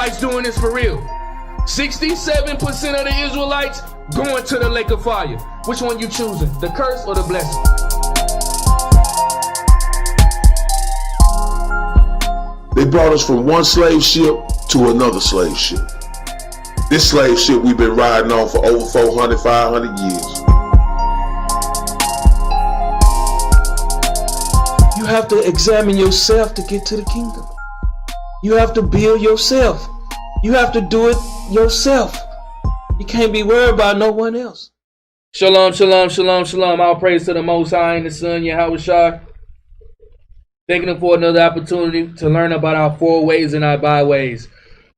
Israelites doing this for real. 67% of the Israelites going to the lake of fire. Which one you choosing? The curse or the blessing? They brought us from one slave ship to another slave ship. This slave ship we've been riding on for over 400, 500 years. You have to examine yourself to get to the kingdom. You have to build yourself. You have to do it yourself. You can't be worried about no one else. Shalom, shalom, shalom, shalom. All praise to the Most High and the Son, YAHAWASHI. Thanking Him for another opportunity to learn about our four ways and our byways.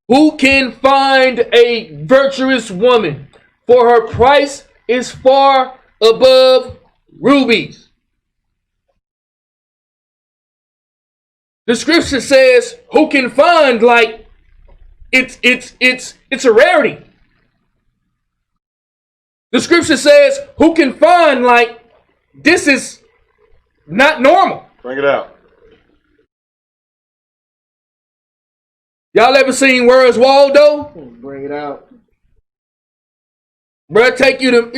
Who can find a virtuous woman? For her price is far above rubies. The scripture says, who can find, like, it's a rarity. The scripture says, who can find, like, this is not normal. Bring it out. Y'all ever seen Where's Waldo? Bring it out. Bruh, it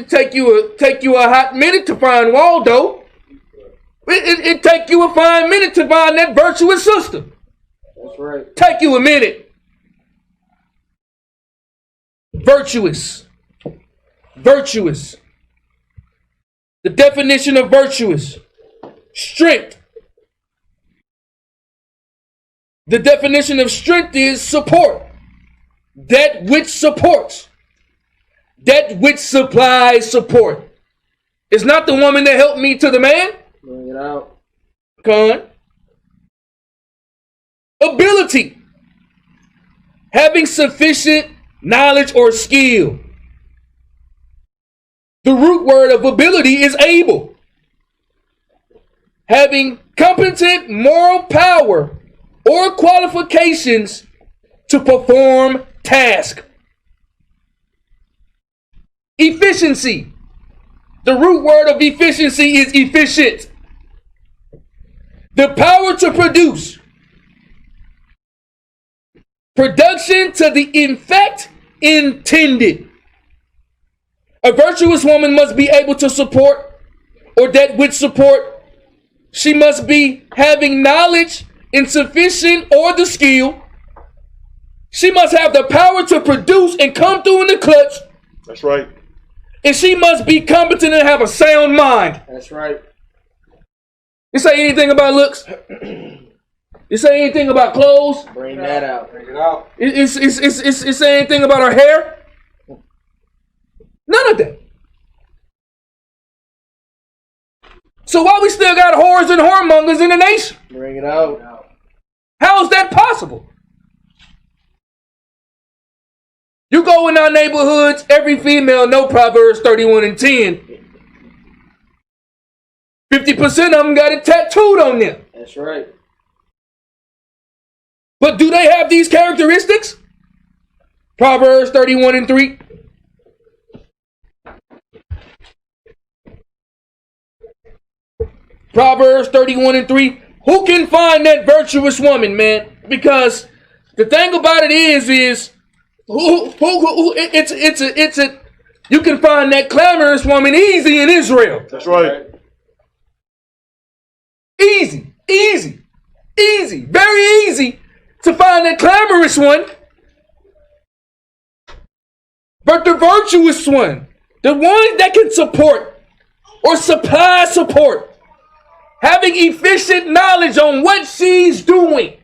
take you a hot minute to find Waldo. It take you a fine minute to find that virtuous sister. That's right. Take you a minute. Virtuous. Virtuous. The definition of virtuous. Strength. The definition of strength is support. That which supports. That which supplies support. It's not the woman that helped me to the man. Bring it out. Con. Ability. Having sufficient knowledge or skill. The root word of ability is able. Having competent moral power or qualifications to perform task. Efficiency. The root word of efficiency is efficient. The power to produce. Production to the effect intended. A virtuous woman must be able to support, or that which support. She must be having knowledge insufficient or the skill. She must have the power to produce and come through in the clutch. That's right. And she must be competent and have a sound mind. That's right. You say anything about looks? You say anything about clothes? Bring that out. Bring it out. It say anything about her hair? None of that. So why we still got whores and whoremongers in the nation? Bring it out. How is that possible? You go in our neighborhoods, every female know Proverbs 31 and 10. 50% of them got it tattooed on them. That's right. But do they have these characteristics? Proverbs 31 and 3. Proverbs 31 and 3. Who can find that virtuous woman, man? Because the thing about it is you can find that clamorous woman easy in Israel. That's right. Easy, very easy to find that clamorous one. But the virtuous one, the one that can support or supply support, having efficient knowledge on what she's doing,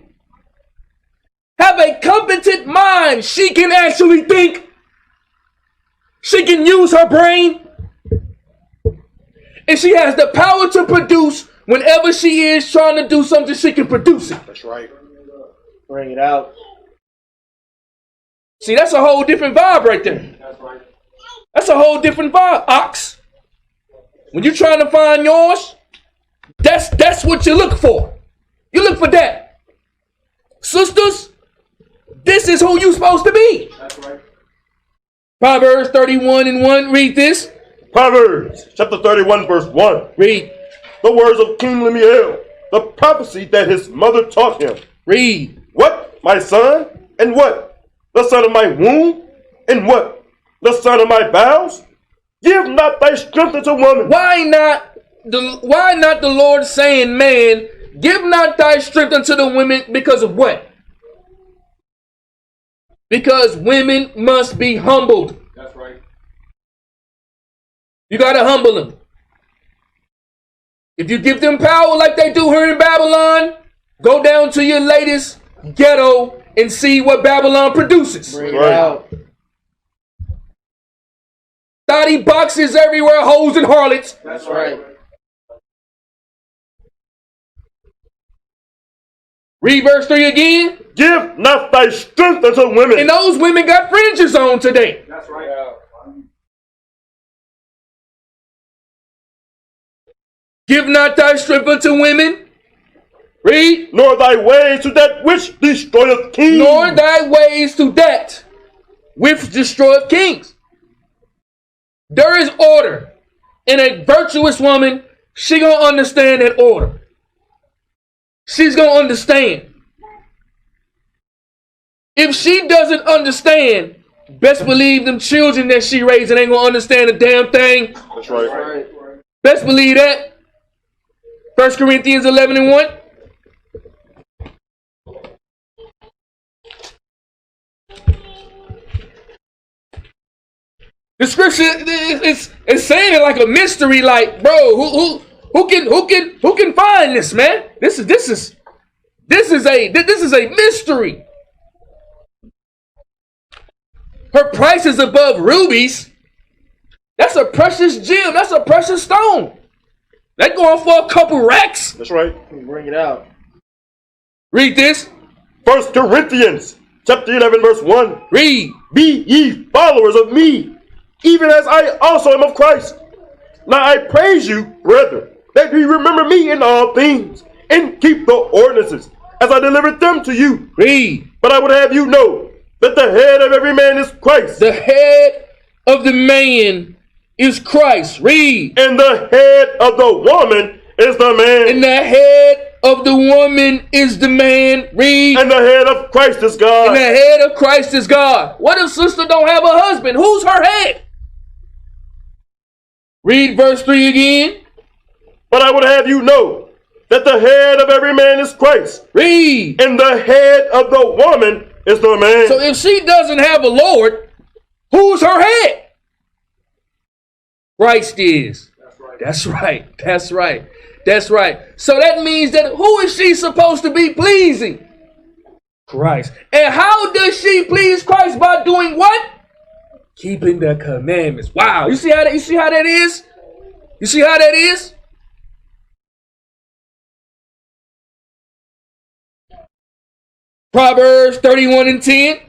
have a competent mind, she can actually think, she can use her brain, and she has the power to produce. Whenever she is trying to do something, she can produce it. That's right. Bring it out. See, that's a whole different vibe right there. That's right. That's a whole different vibe, Ox. When you're trying to find yours, that's what you look for. You look for that. Sisters, this is who you're supposed to be. That's right. Proverbs 31 and 1, read this. Proverbs chapter 31 verse 1. Read. The words of King Lemuel, the prophecy that his mother taught him. Read. What, my son? And what? the son of my womb, and what? The son of my bowels? Give not thy strength unto woman. Why not the Lord saying, man, give not thy strength unto the women because of what? Because women must be humbled. That's right. You got to humble them. If you give them power like they do here in Babylon, go down to your latest ghetto and see what Babylon produces. Bring it out. Thotty boxes everywhere, hoes and harlots. That's right. Read verse 3 again. Give not thy strength unto women. And those women got fringes on today. That's right. Give not thy strength unto women. Read. Nor thy ways to that which destroyeth kings. Nor thy ways to that which destroyeth kings. There is order. And a virtuous woman, she gonna understand that order. She's gonna understand. If she doesn't understand, best believe them children that she raising ain't gonna understand a damn thing. That's right. Best believe that. 1 Corinthians 11:1. The scripture is saying it like a mystery. Like, bro, who can find this, man? This is a mystery. Her price is above rubies. That's a precious gem. That's a precious stone. They going for a couple racks. That's right. Bring it out. Read this. 1 Corinthians chapter 11 verse 1. Read. Be ye followers of me, even as I also am of Christ. Now I praise you, brethren, that ye remember me in all things, and keep the ordinances, as I delivered them to you. Read. But I would have you know that the head of every man is Christ. The head of the man is Christ. Read. And the head of the woman is the man. And the head of the woman is the man. Read. And the head of Christ is God. And the head of Christ is God. What if sister don't have a husband? Who's her head? Read verse 3 again. But I would have you know that the head of every man is Christ. Read. And the head of the woman is the man. So if she doesn't have a Lord, who's her head? Christ is. That's right. That's right. That's right. So that means that who is she supposed to be pleasing? Christ. And how does she please Christ? By doing what? Keeping the commandments. Wow. You see how that is? You see how that is? Proverbs 31:10.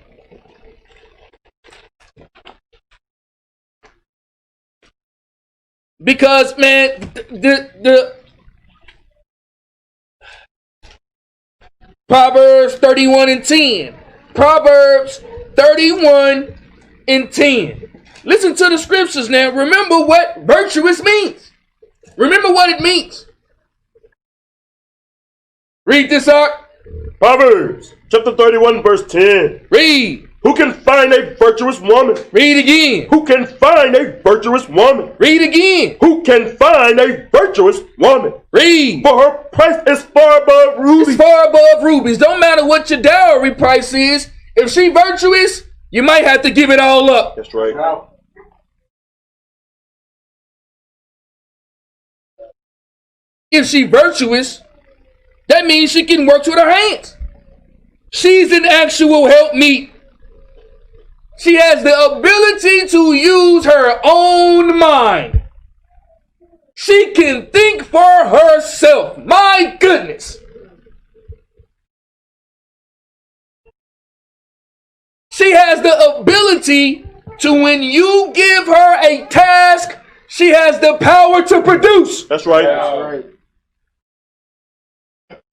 Because, man, the Proverbs 31:10. Proverbs 31:10. Listen to the scriptures now. Remember what virtuous means. Remember what it means. Read this out. Proverbs chapter 31 verse 10. Read. Who can find a virtuous woman? Read again. Who can find a virtuous woman? Read again. Who can find a virtuous woman? Read. For her price is far above rubies. It's far above rubies. Don't matter what your dowry price is. If she virtuous, you might have to give it all up. That's right. If she virtuous, that means she can work with her hands. She's an actual helpmeet. She has the ability to use her own mind. She can think for herself. My goodness. She has the ability to, when you give her a task, she has the power to produce. That's right. That's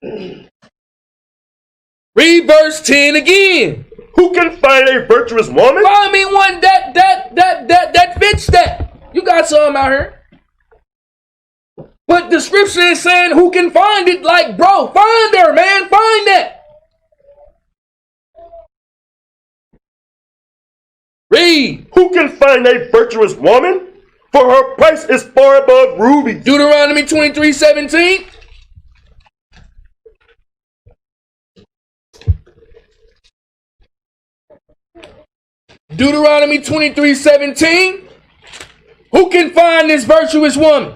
right. Read verse 10 again. Who can find a virtuous woman? Find me one that fits that. You got some out here. But the scripture is saying who can find it. Like, bro, find her, man. Find that. Read. Who can find a virtuous woman? For her price is far above rubies. Deuteronomy 23:17. Deuteronomy 23:17. Who can find this virtuous woman?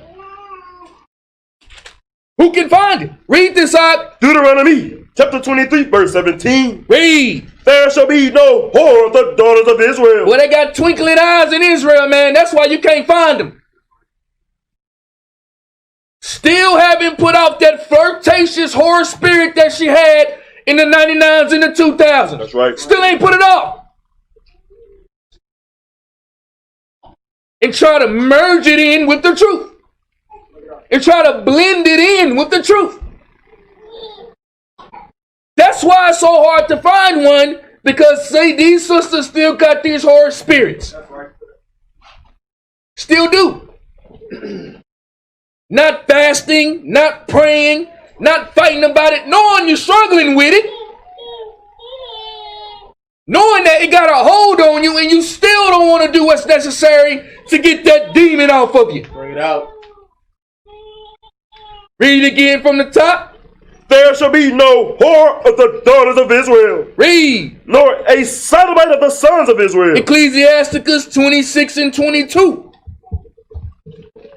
Who can find it? Read this out. Deuteronomy chapter 23 verse 17. Read. There shall be no whore of the daughters of Israel. Well, they got twinkling eyes in Israel, man. That's why you can't find them. Still haven't put off that flirtatious horror spirit that she had in the 99s and the 2000s. That's right. Still ain't put it off. And try to merge it in with the truth. And try to blend it in with the truth. That's why it's so hard to find one, because see, these sisters still got these horror spirits. Still do. Not fasting, not praying, not fighting about it, knowing you're struggling with it. Knowing that it got a hold on you and you still don't want to do what's necessary to get that demon off of you. Bring it out. Read it again from the top. There shall be no whore of the daughters of Israel, Read. nor a sodomite of the sons of Israel. Ecclesiasticus 26 and 22.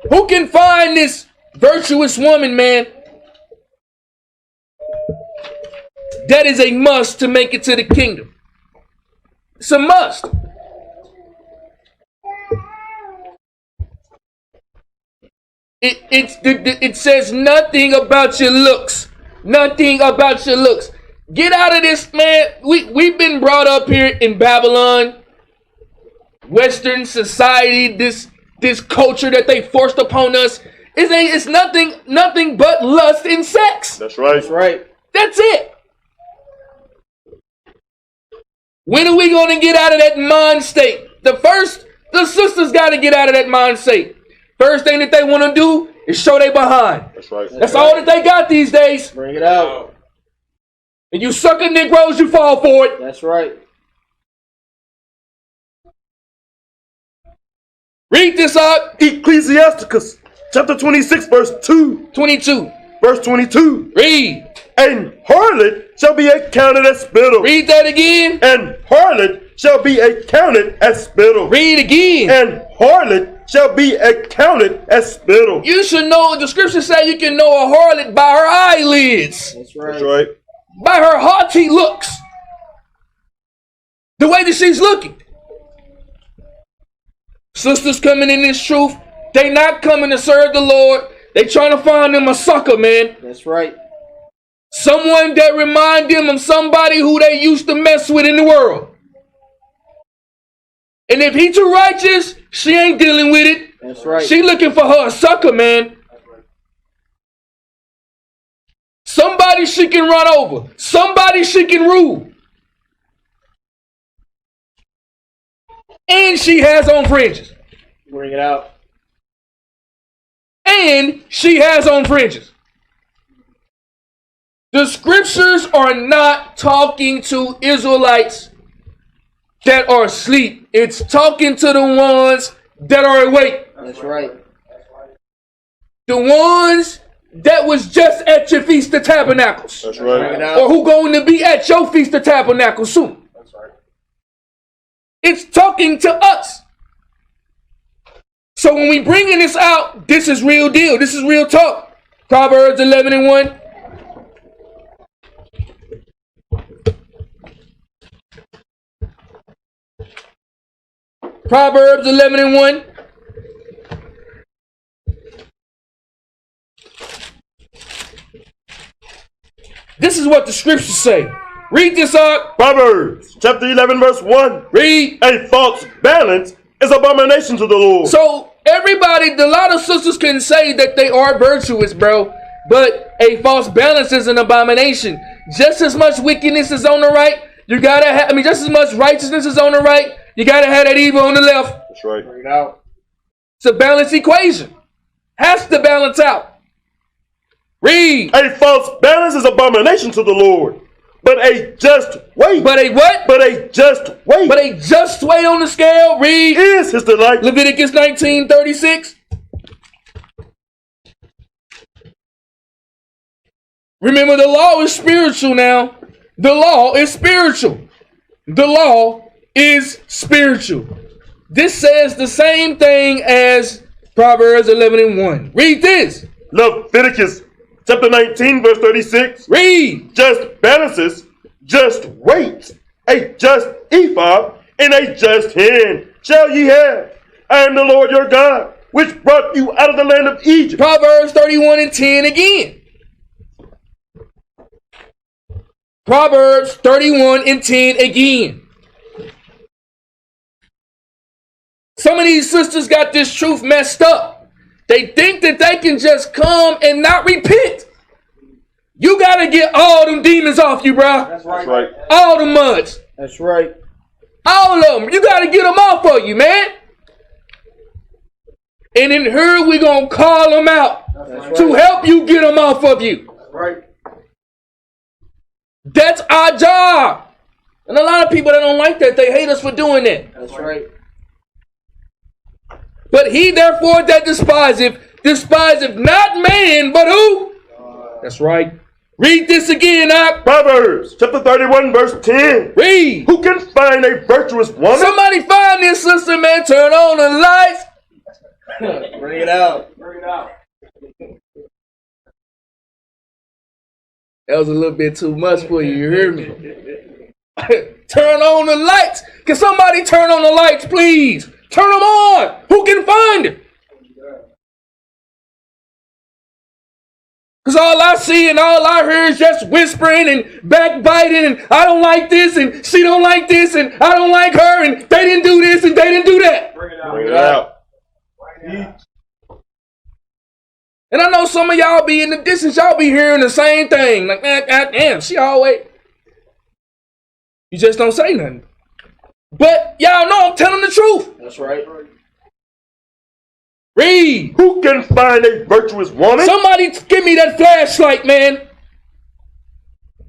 Who can find this virtuous woman, man? That is a must to make it to the kingdom. It's a must. It says nothing about your looks. Nothing about your looks. Get out of this, man. We've been brought up here in Babylon, Western society, this culture that they forced upon us. It's nothing but lust and sex. That's right. That's right. That's it. When are we going to get out of that mind state? The sisters got to get out of that mind state. First thing that they want to do is show they behind. That's right. That's all that they got these days. Bring it out. And you sucker Negroes, you fall for it. That's right. Read this out. Ecclesiasticus chapter 26 verse 2. 22. Verse 22. Read. And harlot shall be accounted as spittle. Read that again. And harlot shall be accounted as spittle. Read again. And harlot shall be accounted as spittle. You should know, the scriptures say you can know a harlot by her eyelids. That's right. That's right. By her haughty looks. The way that she's looking. Sisters coming in this truth, they not coming to serve the Lord. They trying to find them a sucker, man. That's right. Someone that remind them of somebody who they used to mess with in the world. And if he too righteous, she ain't dealing with it. That's right. She looking for her a sucker, man. Somebody she can run over. Somebody she can rule. And she has on fringes. Bring it out. And she has on fringes. The scriptures are not talking to Israelites that are asleep. It's talking to the ones that are awake. That's right. The ones that was just at your Feast of Tabernacles. That's Bring right. it out. Or who going to be at your Feast of Tabernacles soon. That's right. It's talking to us. So when we bringing this out, this is real deal. This is real talk. Proverbs 11 and 1. Proverbs 11 and 1. This is what the scriptures say. Read this out. Proverbs chapter 11 verse 1. Read. A false balance is abomination to the Lord. So everybody, a lot of sisters can say that they are virtuous, bro. But a false balance is an abomination. Just as much wickedness is on the right, you gotta have, just as much righteousness is on the right, you gotta have that evil on the left. That's right. Bring it out. It's a balanced equation. Has to balance out. Read. A false balance is abomination to the Lord, But a just weight. But a what? But a just weight. But a just weight on the scale. Read. Is his delight. Leviticus 19:36. Remember, the law is spiritual now. The law is spiritual. The law is spiritual. This says the same thing as Proverbs 11:1. Read this. Leviticus chapter 19 verse 36. Read. Just balances, just weights, a just ephah, and a just hin shall ye have. I am the Lord your God, which brought you out of the land of Egypt. Proverbs 31:10 again. Proverbs 31:10 again. Some of these sisters got this truth messed up. They think that they can just come and not repent. You got to get all them demons off you, bro. That's right. That's right. All the muds. That's right. All of them. You got to get them off of you, man. And in here, we're going to call them out to help you get them off of you. That's right. That's our job. And a lot of people that don't like that, they hate us for doing that. That's right. But he therefore that despiseth not man, but who? That's right. Read this again, Ak. Proverbs chapter 31 verse 10. Read. Who can find a virtuous woman? Somebody find this sister, man. Turn on the lights. Bring it out. Bring it out. That was a little bit too much for you. You hear me? Turn on the lights. Can somebody turn on the lights, please? Turn them on. Who can find it? Because all I see and all I hear is just whispering and backbiting and I don't like this and she don't like this and I don't like her and they didn't do this and they didn't do that. Bring it out. Bring it out. And I know some of y'all be in the distance, y'all be hearing the same thing. Like, man, damn, she always. You just don't say nothing. But y'all know I'm telling the truth. That's right. Read. Who can find a virtuous woman? Somebody give me that flashlight, man.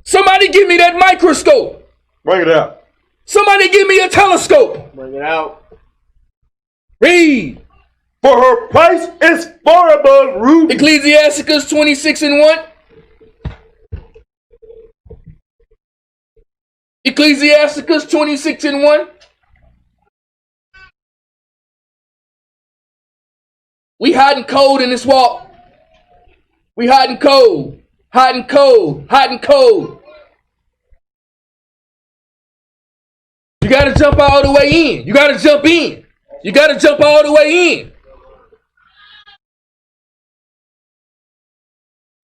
Somebody give me that microscope. Bring it out. Somebody give me a telescope. Bring it out. Read. For her price is far above rubies. Ecclesiasticus 26:1. Ecclesiasticus 26:1. We hiding cold in this walk. We hiding cold. Hiding cold. Hiding cold. You got to jump all the way in. You got to jump in. You got to jump all the way in.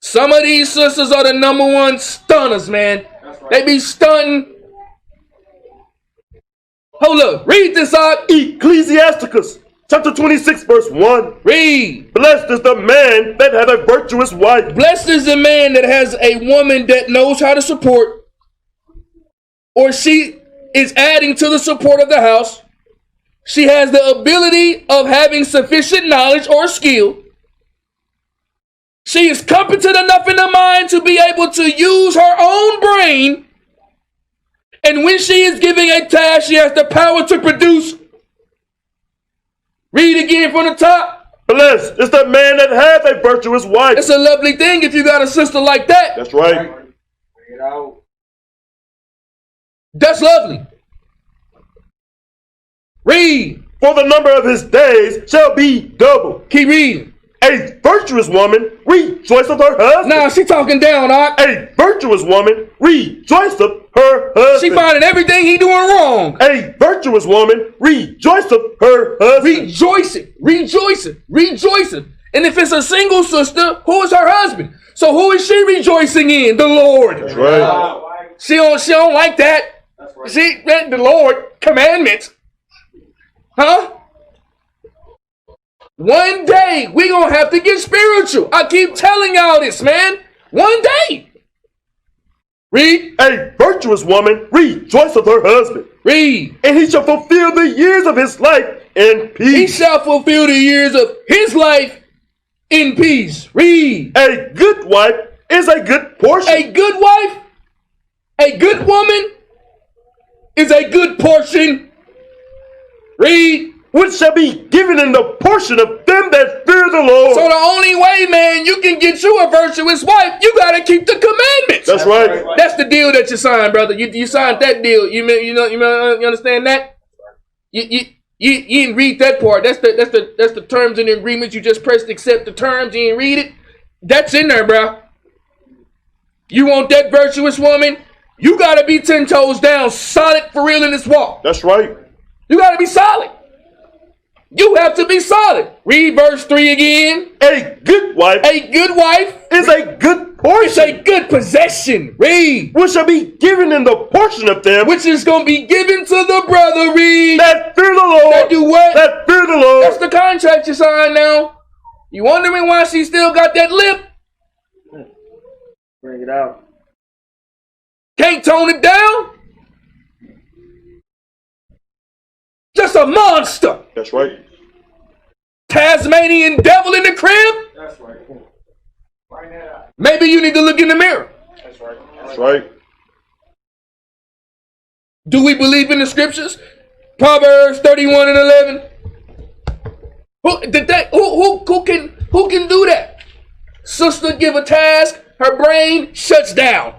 Some of these sisters are the #1 stunners, man. They be stunting. Hold up. Read this out. Ecclesiasticus chapter 26 verse 1. Read. Blessed is the man that hath a virtuous wife. Blessed is the man that has a woman that knows how to support, or she is adding to the support of the house. She has the ability of having sufficient knowledge or skill. She is competent enough in the mind to be able to use her own brain. And when she is giving a task, she has the power to produce. Read again from the top. Blessed is the man that hath a virtuous wife. It's a lovely thing if you got a sister like that. That's right. Bring it out. That's lovely. Read. For the number of his days shall be double. Keep reading. A virtuous woman rejoiceth her husband. Nah, she talking down, Doc. A virtuous woman rejoiceth her husband. She finding everything he doing wrong. A virtuous woman rejoiceth her husband. Rejoicing, rejoicing, rejoicing. And if it's a single sister, who is her husband? So who is she rejoicing in? The Lord. That's right. She don't like that. She the Lord commandments. Huh? One day we gonna have to get spiritual. I keep telling y'all this, man. One day. Read. A virtuous woman rejoiceth her husband. Read. And he shall fulfill the years of his life in peace. He shall fulfill the years of his life in peace. Read. A good wife is a good portion. A good wife A good woman is a good portion. Read. Which shall be given in the portion of them that fear the Lord. So the only way, man, you can get you a virtuous wife, you gotta keep the commandments. That's right. That's the deal that you signed, brother. You signed that deal. You understand that? You didn't read that part. That's the terms and agreements. You just pressed accept the terms. You didn't read it. That's in there, bro. You want that virtuous woman? You gotta be 10 toes down, solid for real in this walk. That's right. You gotta be solid. You have to be solid. Read verse 3 again. A good wife. A good wife is a good portion. It's a good possession. Read. Which shall be given in the portion of them. Which is going to be given to the brother. Read. That fear the Lord. That do what? That fear the Lord. That's the contract you signed now. You wondering why she still got that lip? Bring it out. Can't tone it down? Just a monster. That's right. Tasmanian devil in the crib? That's right. Bring that out. Maybe you need to look in the mirror. That's right. That's right. Do we believe in the scriptures? Proverbs 31 and 11. Who can do that? Sister give a task, her brain shuts down.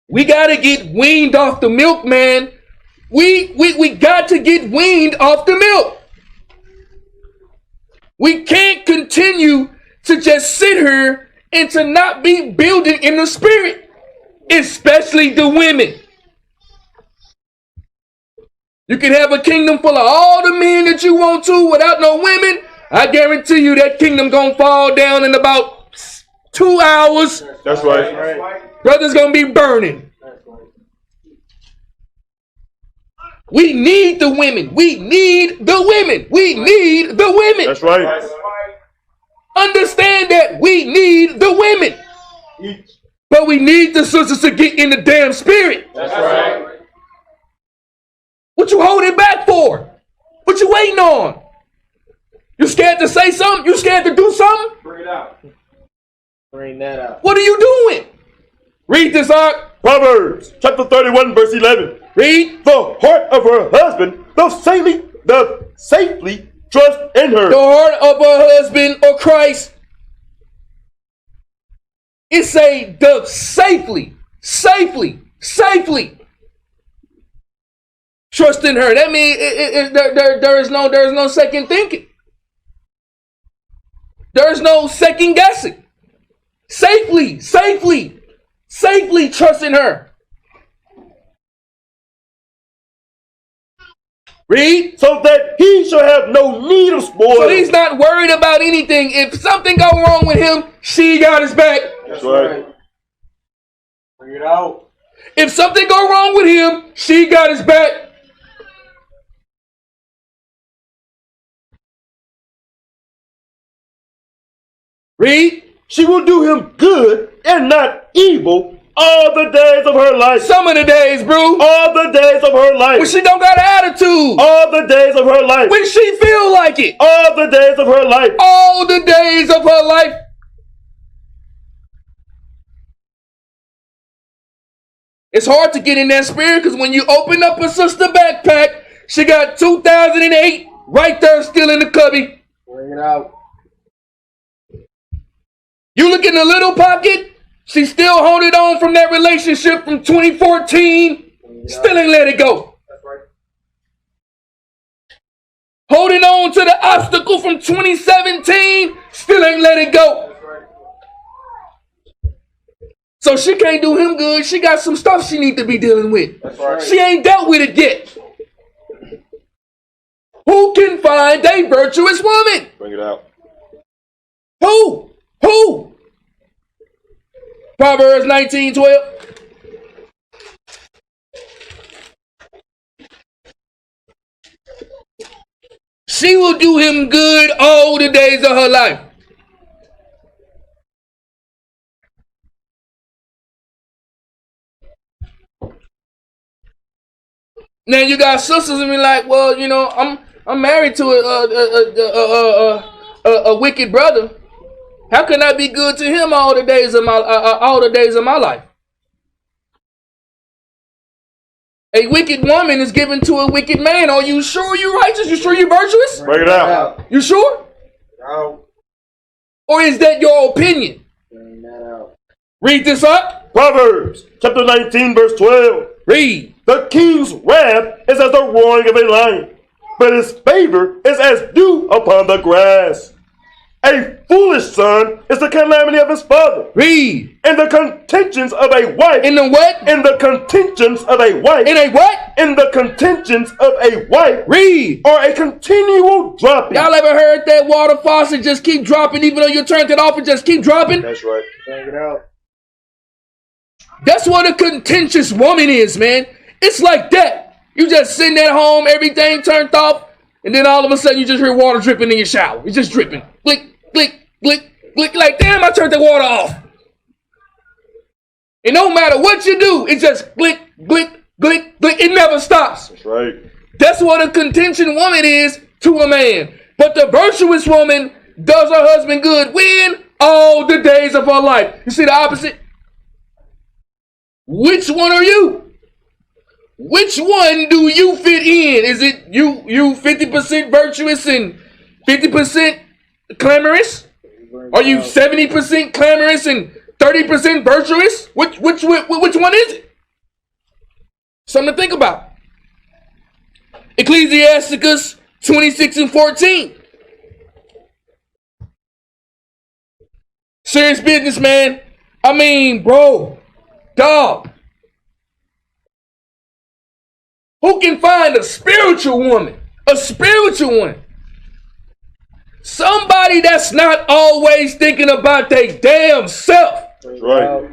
We gotta get weaned off the milk, man. We got to get weaned off the milk. We can't continue to just sit here and to not be building in the spirit, especially the women. You can have a kingdom full of all the men that you want to without no women. I guarantee you that kingdom gonna fall down in about 2 hours. That's right. Brother's gonna be burning. We need the women. We need the women. We need the women. That's right. Understand that we need the women. But we need the sisters to get in the damn spirit. That's right. What you holding back for? What you waiting on? You scared to say something? You scared to do something? Bring it out. Bring that out. What are you doing? Read this, Ark. Proverbs chapter 31 verse 11. Read. The heart of her husband doth safely trust in her. The heart of her husband or Christ. It say the safely trust in her. That means there is no second thinking. There is no second guessing. Safely trust in her. Read. So that he shall have no need of spoil. So he's not worried about anything. If something go wrong with him, she got his back. That's right. Bring it out. If something go wrong with him, she got his back. Read. She will do him good and not evil all the days of her life. Some of the days, bro. All the days of her life. When she don't got an attitude. All the days of her life. When she feel like it. All the days of her life. All the days of her life. It's hard to get in that spirit because when you open up a sister backpack, she got 2008 right there still in the cubby. Bring it out. You look in the little pocket, she still holding on from that relationship from 2014. Still ain't let it go. That's right. Holding on to the obstacle from 2017. Still ain't let it go. That's right. So she can't do him good. She got some stuff she need to be dealing with. That's right. She ain't dealt with it yet. Who can find a virtuous woman? Bring it out. Who? Proverbs 19:12. She will do him good all the days of her life. Now you got sisters and be like, well, you know, I'm married to a wicked brother. How can I be good to him all the days of my life? A wicked woman is given to a wicked man. Are you sure you're righteous? You sure you're virtuous? Bring it out. You sure? Out. Or is that your opinion? Bring that out. Read this up. Proverbs chapter 19 verse 12. Read. The king's wrath is as the roaring of a lion, but his favor is as dew upon the grass. A foolish son is the calamity of his father. Read. And the contentions of a wife. In the what? In the contentions of a wife. In a what? In the contentions of a wife. Read. Or a continual dropping. Y'all ever heard that water faucet just keep dropping even though you turned it off and just keep dropping? That's right. Bring it out. That's what a contentious woman is, man. It's like that. You just sitting at home, everything turned off, and then all of a sudden you just hear water dripping in your shower. It's just dripping. Click, click, click, click. Like, damn, I turned the water off. And no matter what you do, it just click, click, click, click. It never stops. That's right. That's what a contention woman is to a man. But the virtuous woman does her husband good when? All the days of her life. You see the opposite? Which one are you? Which one do you fit in? Is it you 50% virtuous and 50% clamorous? Are you 70% clamorous and 30% virtuous? Which one is it? Something to think about. Ecclesiasticus 26 and 14. Serious business, man. I mean, bro, dog. Who can find a spiritual woman? A spiritual one. Somebody that's not always thinking about their damn self. That's right.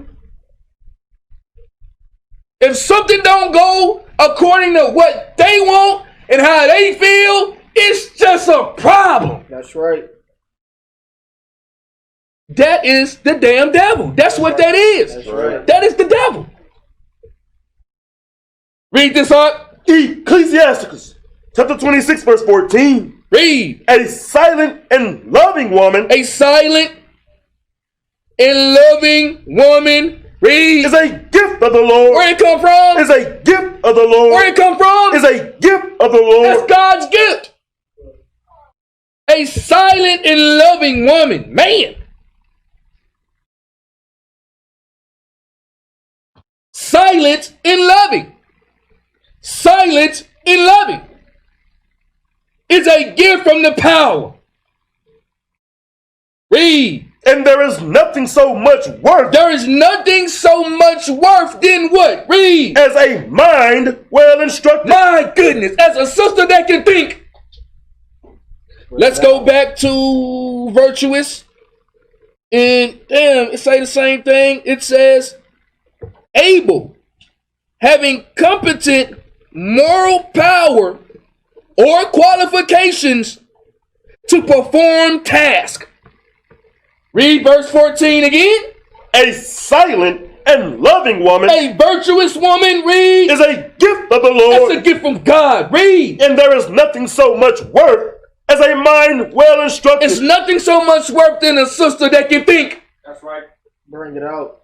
If something don't go according to what they want and how they feel, it's just a problem. That's right. That is the damn devil. That's what that is. That's right. That is the devil. Read this up. Ecclesiasticus chapter 26 verse 14. Read. A silent and loving woman. A silent and loving woman. Read. Is a gift of the Lord. Where it come from? Is a gift of the Lord. Where it come from? Is a gift of the Lord. That's God's gift. A silent and loving woman. Man. Silent and loving. Silent and loving. It's a gift from the power. Read. And there is nothing so much worth. There is nothing so much worth than what? Read. As a mind well instructed. My goodness. As a sister that can think. Let's go back to Virtuous. And damn, it say the same thing. It says, able, having competent moral power or qualifications to perform task. Read verse 14 again. A silent and loving woman. A virtuous woman, read. Is a gift of the Lord. That's a gift from God. Read. And there is nothing so much worth as a mind well instructed. It's nothing so much worth than a sister that can think. That's right. Bring it out.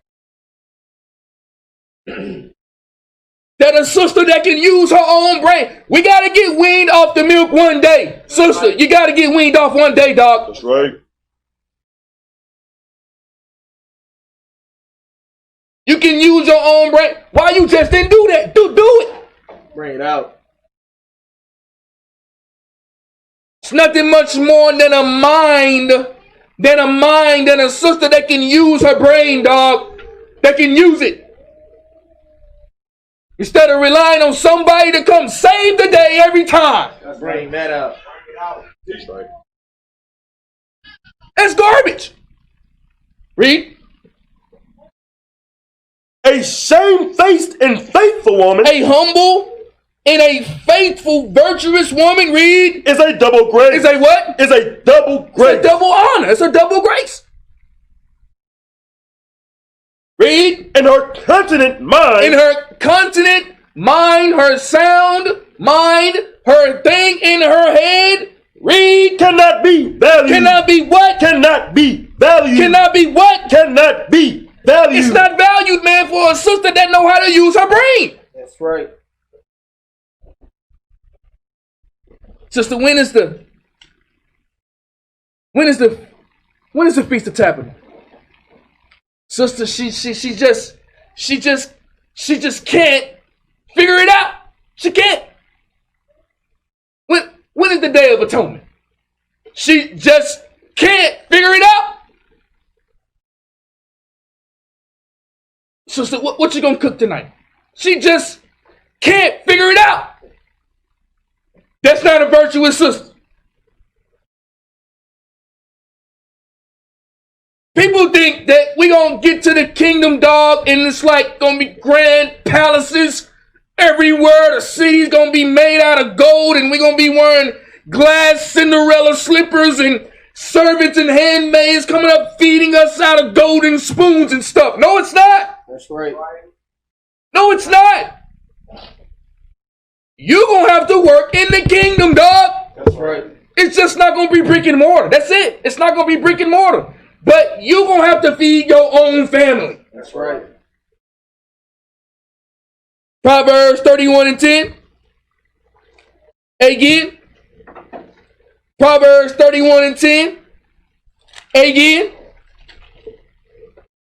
That a sister that can use her own brain. We got to get weaned off the milk one day. Sister, you got to get weaned off one day, dog. That's right. You can use your own brain. Why you just didn't do that? Do it. Bring it out. It's nothing much more than a mind, than a sister that can use her brain, dog. That can use it. Instead of relying on somebody to come save the day every time. Bring that out. That's right. That's garbage. Read. A shamefaced and faithful woman. A humble and a faithful, virtuous woman, read. Is a double grace. Is a what? Is a double grace. It's a double honor. It's a double grace. Read. In her continent mind. In her continent mind, her sound mind, her thing in her head. Read. Cannot be valued. Cannot be what? Cannot be valued. Cannot be what? Cannot be valued. It's not valued, man, for a sister that know how to use her brain. That's right. Sister, when is the Feast of Tabernacles? Sister, she just can't figure it out. She can't. When is the Day of Atonement? She just can't figure it out. Sister, what you gonna cook tonight? She just can't figure it out. That's not a virtuous sister. People think that we gonna get to the kingdom, dog, and it's like gonna be grand palaces everywhere. The city's gonna be made out of gold, and we're gonna be wearing glass Cinderella slippers, and servants and handmaids coming up feeding us out of golden spoons and stuff. No, it's not. That's right. No, it's not. You're gonna have to work in the kingdom, dog. That's right. It's just not gonna be brick and mortar. That's it. It's not gonna be brick and mortar. But you're gonna have to feed your own family. That's right. Proverbs 31:10. Again. Proverbs 31:10. Again.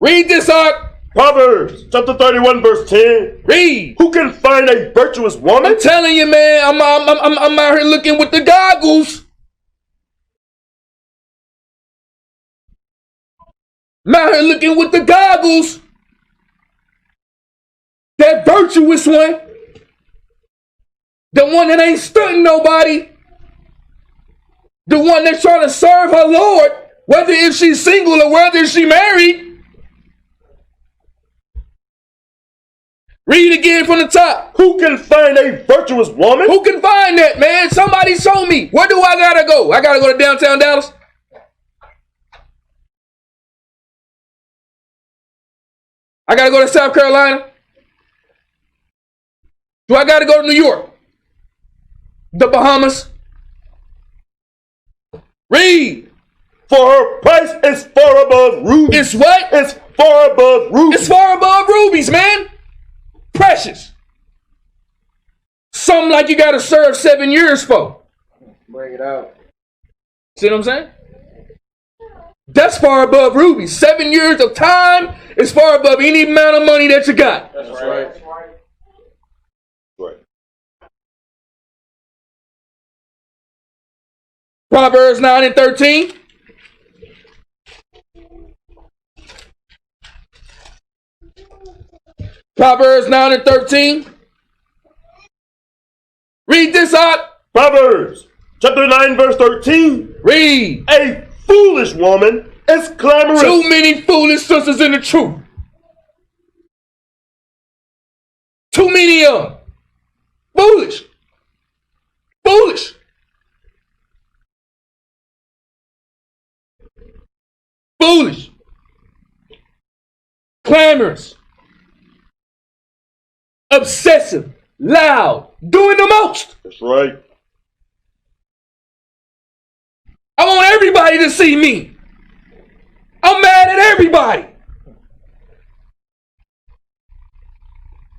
Read this out. Proverbs chapter 31 verse 10. Read. Who can find a virtuous woman? I'm telling you, man. I'm out here looking with the goggles. I'm out here looking with the goggles. That virtuous one. The one that ain't stunting nobody. The one that's trying to serve her Lord, whether if she's single or whether she married. Read again from the top. Who can find a virtuous woman? Who can find that, man? Somebody show me. Where do I gotta go? I gotta go to downtown Dallas? I gotta go to South Carolina? Do I gotta go to New York? The Bahamas? Read. For her price is far above rubies. It's what? It's far above rubies. It's far above rubies, man. Precious. Something like you gotta serve 7 years for. Bring it out. See what I'm saying? That's far above rubies. 7 years of time is far above any amount of money that you got. That's right. Right. Proverbs 9:13. Proverbs 9:13. Read this out. Proverbs chapter 9 verse 13. Read. A foolish woman is clamorous. Too many foolish sisters in the truth. Too many of them. Foolish. Foolish. Foolish. Clamorous. Obsessive. Loud. Doing the most. That's right. I want everybody to see me. I'm mad at everybody.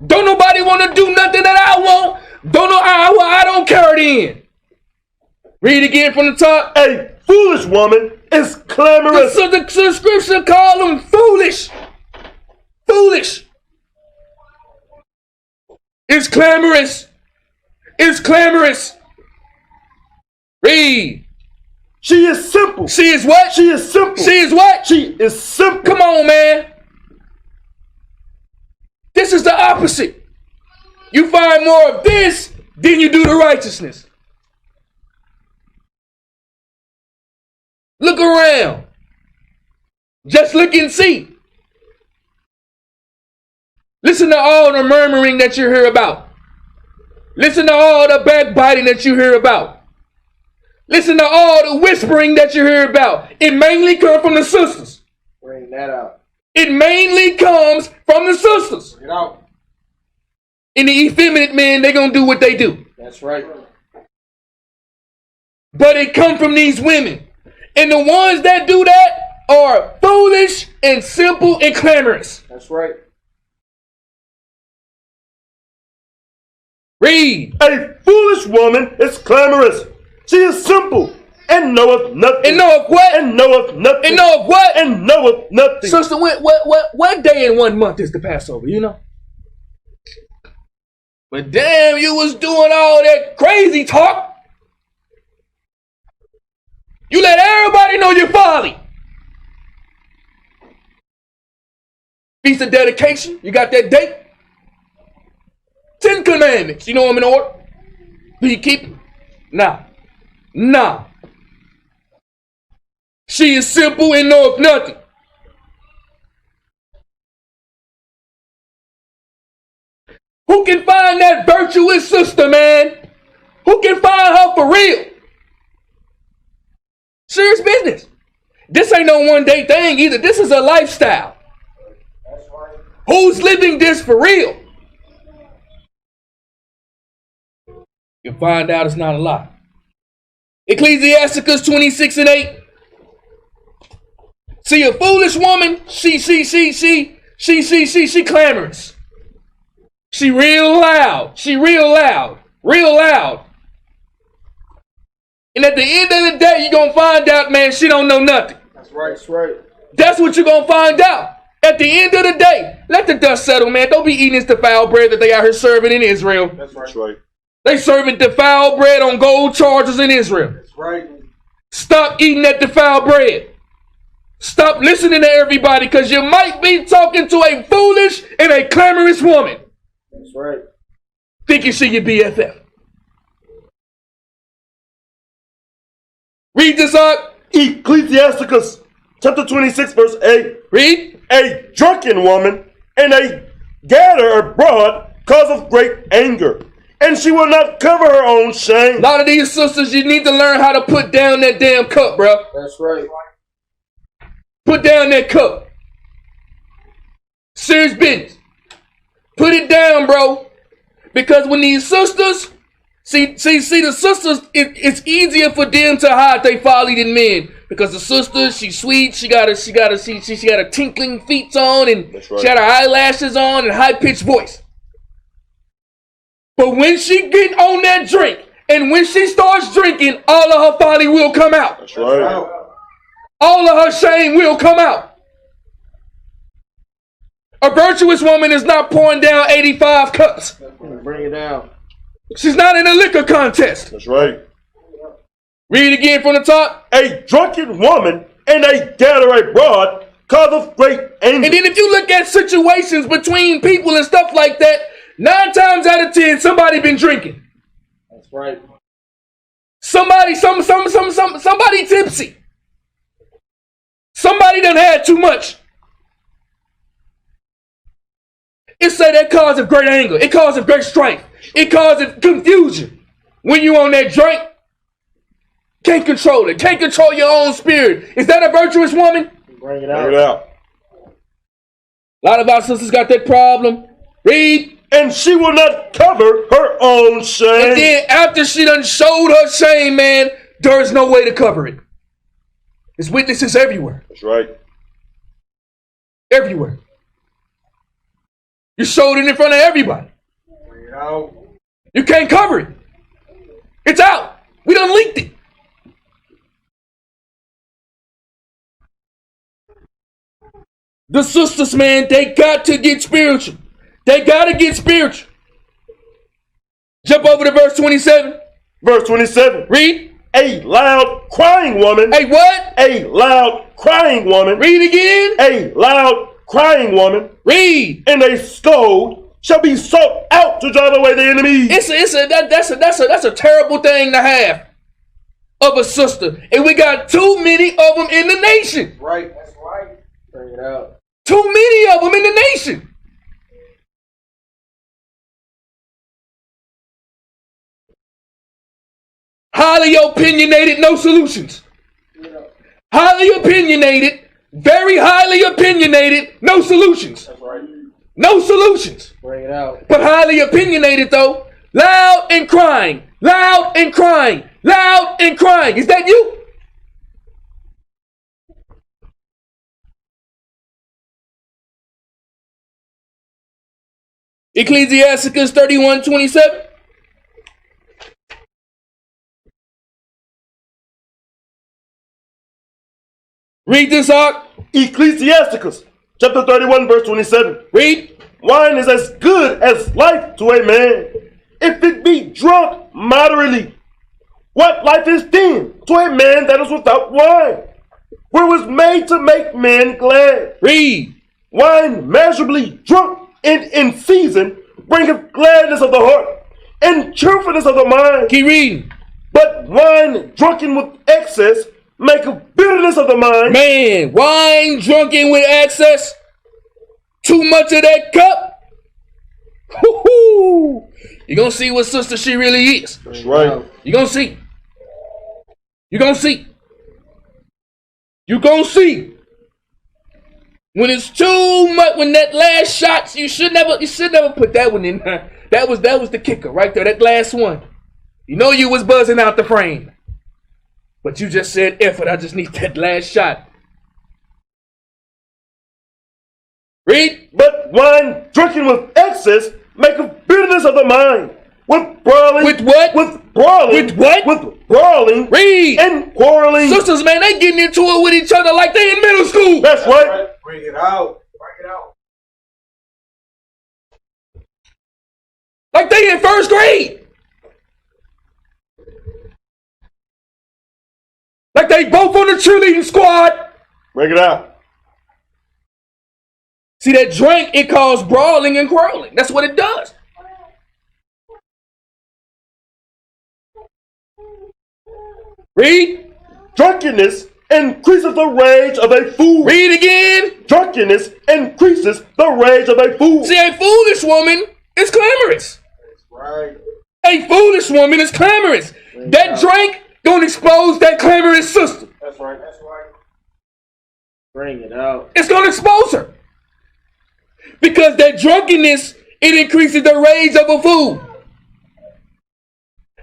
Don't nobody want to do nothing that I want. I don't care then. Read again from the top. A foolish woman is clamorous. The scripture call them foolish. Foolish. It's clamorous. It's clamorous. Read. She is simple. She is what? She is simple. She is what? She is simple. Come on, man. This is the opposite. You find more of this than you do the righteousness. Look around. Just look and see. Listen to all the murmuring that you hear about. Listen to all the backbiting that you hear about. Listen to all the whispering that you hear about. It mainly comes from the sisters. Bring that out. It mainly comes from the sisters. Bring it out. And the effeminate men, they're going to do what they do. That's right. but it come from these women. And the ones that do that are foolish and simple and clamorous. That's right. Read. A foolish woman is clamorous. She is simple and knoweth nothing. And knoweth what? And knoweth nothing. And knoweth what? And knoweth nothing. Sister, what day in 1 month is the Passover, you know? But damn, you was doing all that crazy talk. You let everybody know your folly. Feast of dedication, you got that date? 10 commandments, you know them in order? Do you keep them? Nah. She is simple and knoweth nothing. Who can find that virtuous sister, man? Who can find her for real? Serious business. This ain't no one-day thing either. This is a lifestyle. That's right. Who's living this for real? You'll find out it's not a lie. Ecclesiasticus 26:8. See, a foolish woman, she clamorous. She real loud. Real loud. And at the end of the day, you're going to find out, man, she don't know nothing. That's right. That's right. That's what you're going to find out. At the end of the day, let the dust settle, man. Don't be eating this defiled bread that they out here serving in Israel. That's right. That's right. They serving defiled bread on gold chargers in Israel. That's right. Stop eating that defiled bread. Stop listening to everybody, because you might be talking to a foolish and a clamorous woman. That's right. Thinking she your BFF. Read this up. Ecclesiasticus chapter 26 verse 8. Read. A drunken woman and a gatherer abroad causeth great anger, and she will not cover her own shame. A lot of these sisters, you need to learn how to put down that damn cup, bro. That's right. Put down that cup. Serious business. Put it down, bro. Because when these sisters, see the sisters, it's easier for them to hide their folly than men. Because the sister, she's sweet, she got a tinkling feet on, and That's right. she had her eyelashes on and high-pitched voice. But when she get on that drink, and when she starts drinking, all of her folly will come out. That's right. All of her shame will come out. A virtuous woman is not pouring down 85 cups. Bring it down. She's not in a liquor contest. That's right. Read it again from the top. A drunken woman and a gatherer abroad causeth great anger. And then if you look at situations between people and stuff like that, 9 times out of 10, somebody been drinking. That's right. Somebody tipsy. Somebody done had too much. It say that causes great anger. It causes great strife. It causes confusion. When you on that drink, can't control it. Can't control your own spirit. Is that a virtuous woman? Bring it Bring out. it out. A lot of our sisters got that problem. Read. And she will not cover her own shame. And then after she done showed her shame, man, there is no way to cover it. There's witnesses everywhere. That's right. Everywhere. You showed it in front of everybody. Bring it out. You can't cover it. It's out. We done leaked it. The sisters, man, they got to get spiritual. They got to get spiritual. Jump over to verse 27. Verse 27. Read. A loud crying woman. Hey, what? A loud crying woman. Read again. A loud crying woman. Read. And a scold shall be sought out to drive away the enemy. That's a terrible thing to have of a sister. And we got too many of them in the nation. Right. That's right. Bring it out. Too many of them in the nation. Highly opinionated, no solutions. Highly opinionated, very highly opinionated, no solutions. That's right. No solutions. Bring it out. But highly opinionated though, loud and crying, Loud and crying. Loud and crying. Is that you? Ecclesiasticus 31:27. Read this out. Ecclesiasticus chapter 31 verse 27. Read. Wine is as good as life to a man, if it be drunk moderately. What life is then to a man that is without wine? For it was made to make men glad. Read. Wine measurably drunk and in season bringeth gladness of the heart and cheerfulness of the mind. Keep reading. But wine drunken with excess maketh bitterness of the mind. Man, wine drunken with excess. Too much of that cup. Woo-hoo. You're going to see what sister she really is. That's right. You're going to see. You're going to see. You're going to see. When it's too much, when that last shot, you should never put that one in there. That was the kicker right there, that last one. You know you was buzzing out the frame. But you just said, F it, I just need that last shot. Read. But wine drunken with excess maketh bitterness of the mind. With brawling. With what? With brawling. With what? With brawling. Read. And quarreling. Sisters, man, they getting into it with each other like they in middle school. That's right. Bring it out. Bring it out. Like they in first grade. Like they both on the cheerleading squad. Bring it out. See, that drink, it causes brawling and quarreling. That's what it does. Read. Drunkenness increases the rage of a fool. Read again. Drunkenness increases the rage of a fool. See, a foolish woman is clamorous. That's right. A foolish woman is clamorous. That drink don't expose that clamorous sister. That's right. That's right. Bring it out. It's going to expose her. Because that drunkenness, it increases the rage of a fool.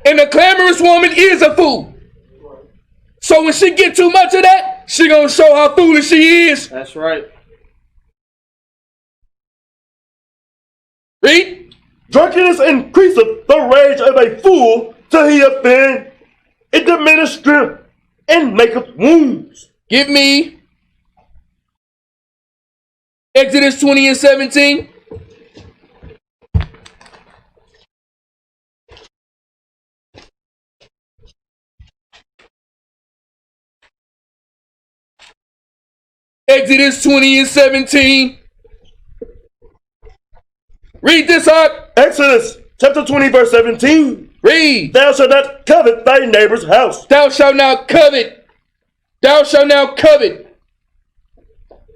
And a clamorous woman is a fool. So when she get too much of that, she going to show how foolish she is. That's right. Read. Drunkenness increaseth the rage of a fool till he offend. It diminisheth strength and maketh wounds. Give me Exodus 20 and 17. Exodus 20 and 17. Read this out. Exodus chapter 20 verse 17. Read. Thou shalt not covet thy neighbor's house. Thou shalt not covet. Thou shalt not covet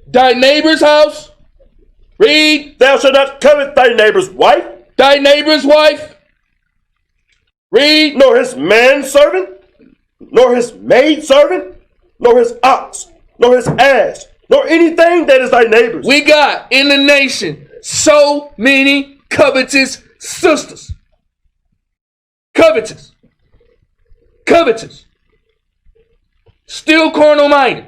thy neighbor's house. Read. Thou shalt not covet thy neighbor's wife. Thy neighbor's wife. Read. Nor his manservant, nor his maidservant, nor his ox, nor his ass, nor anything that is thy neighbor's. We got in the nation so many covetous sisters. Covetous. Covetous. Still carnal minded.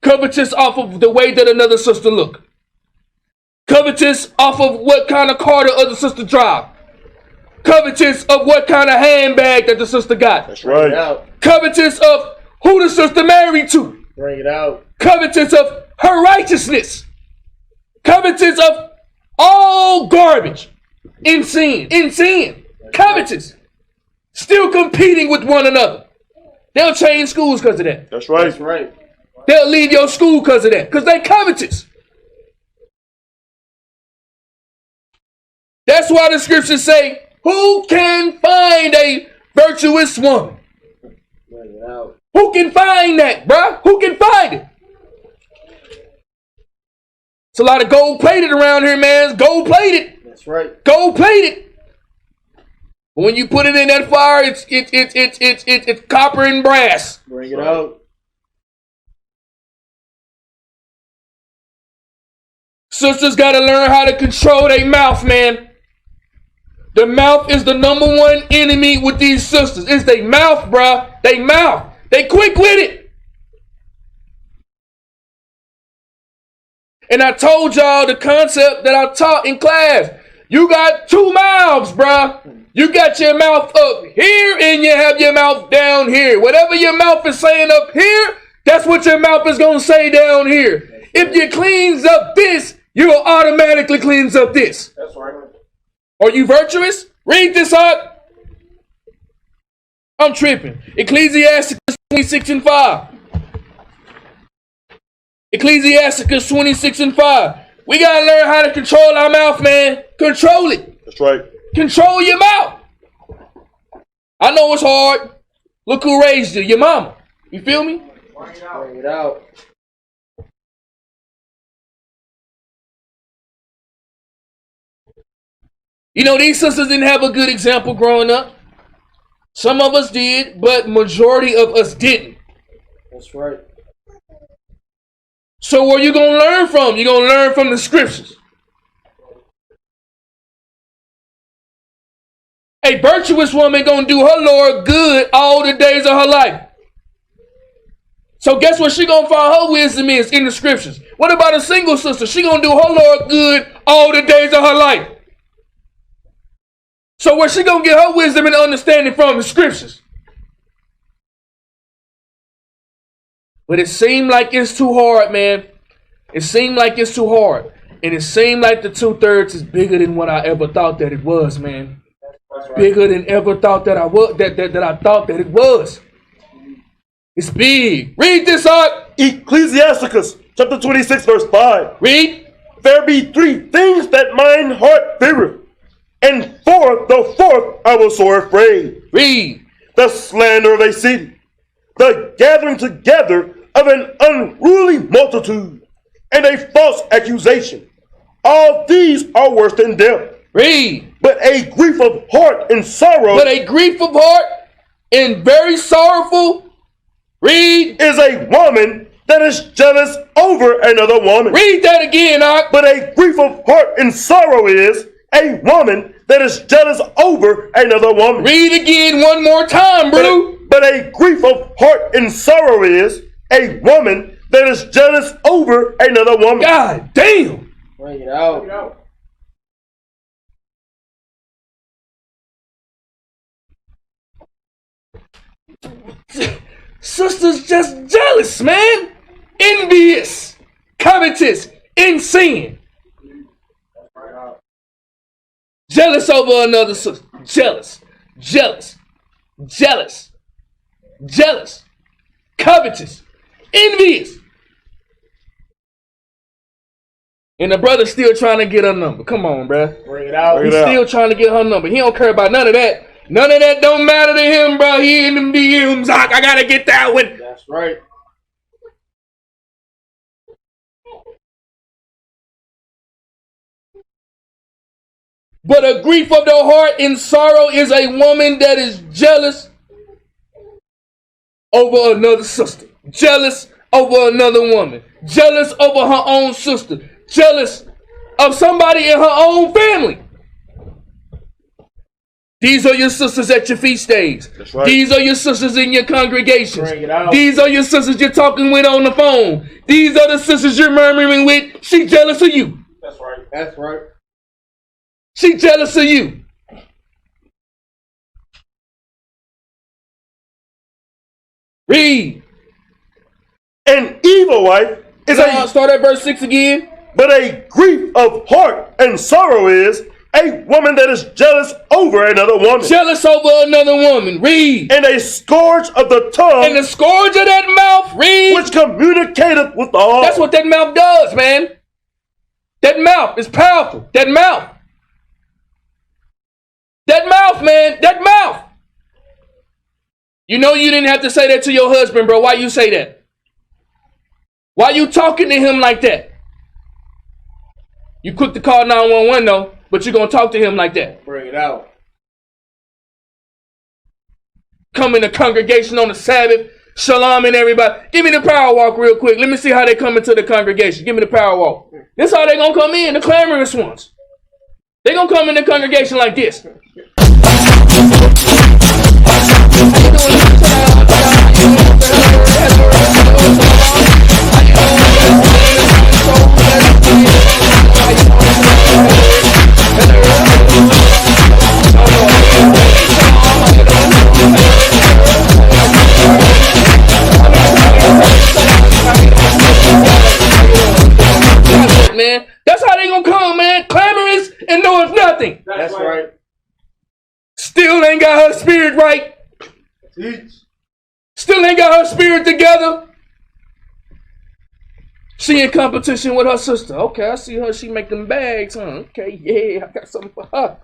Covetous off of the way that another sister look. Covetous off of what kind of car the other sister drive. Covetous of what kind of handbag that the sister got. That's Bring it right. out. Covetous of who the sister married to. Bring it out. Covetous of her righteousness. Covetous of all garbage. In sin. In sin. Covetous. Still competing with one another. They'll change schools because of that. That's right. That's right. They'll leave your school because of that. Because they covetous. That's why the scriptures say, who can find a virtuous woman? Bring it out. Who can find that, bruh? Who can find it? It's a lot of gold plated around here, man. It's gold plated. That's right. Gold plated. But when you put it in that fire, it's copper and brass. Bring it out. Sisters got to learn how to control their mouth, man. The mouth is the #1 enemy with these sisters. It's they mouth, bruh. They mouth. They quick with it. And I told y'all the concept that I taught in class. You got 2 mouths, bruh. You got your mouth up here and you have your mouth down here. Whatever your mouth is saying up here, that's what your mouth is going to say down here. If you cleans up this, you'll automatically cleans up this. That's right. Are you virtuous? Read this up. I'm tripping. Ecclesiastes 26:5. Ecclesiastes 26:5. We gotta learn how to control our mouth, man. Control it. That's right. Control your mouth. I know it's hard. Look who raised you, your mama. You feel me? Bring it out. You know, these sisters didn't have a good example growing up. Some of us did, but majority of us didn't. That's right. So where you going to learn from? You're going to learn from the scriptures. A virtuous woman going to do her Lord good all the days of her life. So guess what she going to find her wisdom is in the scriptures. What about a single sister? She going to do her Lord good all the days of her life. So where she going to get her wisdom and understanding from the scriptures? But it seemed like it's too hard, man. It seemed like it's too hard. And it seemed like the 2/3 is bigger than what I ever thought that it was, man. Right. Bigger than ever thought that I was that I thought that it was. It's big. Read this up. Ecclesiasticus chapter 26 verse 5. Read. There be 3 things that mine heart feareth, and for the 4th I was sore afraid. Read. The slander of a city, the gathering together of an unruly multitude, and a false accusation. All these are worse than death. Read. But a grief of heart and sorrow. But a grief of heart and very sorrowful. Read. Is a woman that is jealous over another woman. Read that again, Ak. But a grief of heart and sorrow is a woman that is jealous over another woman. Read again one more time, bro. But a grief of heart and sorrow is a woman that is jealous over another woman. God damn. Bring it out. Sisters just jealous, man. Envious, covetous, in sin. Jealous over another sister. Jealous, jealous, jealous, jealous, covetous, envious. And the brother's still trying to get her number. Come on, bruh. Bring it out. He's still trying to get her number. He don't care about none of that. None of that don't matter to him, bro. He in them DMs. I gotta get that one. That's right. But a grief of the heart and sorrow is a woman that is jealous over another sister. Jealous over another woman. Jealous over her own sister. Jealous of somebody in her own family. These are your sisters at your feast days. That's right. These are your sisters in your congregations. Bring it out. These are your sisters you're talking with on the phone. These are the sisters you're murmuring with. She jealous of you. That's right. That's right. She jealous of you. Read. An evil wife is Start at verse 6 again. but a grief of heart and sorrow is a woman that is jealous over another woman. Jealous over another woman. Read. And a scourge of the tongue, And the scourge of that mouth. Read. which communicateth with all. That's what that mouth does, man. That mouth is powerful. That mouth. That mouth, man. That mouth. You know you didn't have to say that to your husband, bro. Why you say that? Why you talking to him like that? You quick to call 911 though, but you're going to talk to him like that. Bring it out. Come in the congregation on the Sabbath. Shalom and everybody. Give me the power walk real quick. Let me see how they come into the congregation. Give me the power walk. This how they going to come in, the clamorous ones. They're going to come in the congregation like this. Man, that's how they gonna come, man. Clamorous and knoweth nothing. That's right. Still ain't got her spirit right. Teach. Still ain't got her spirit together. She in competition with her sister. Okay, I see her. She make them bags, huh? Okay, yeah, I got something for her.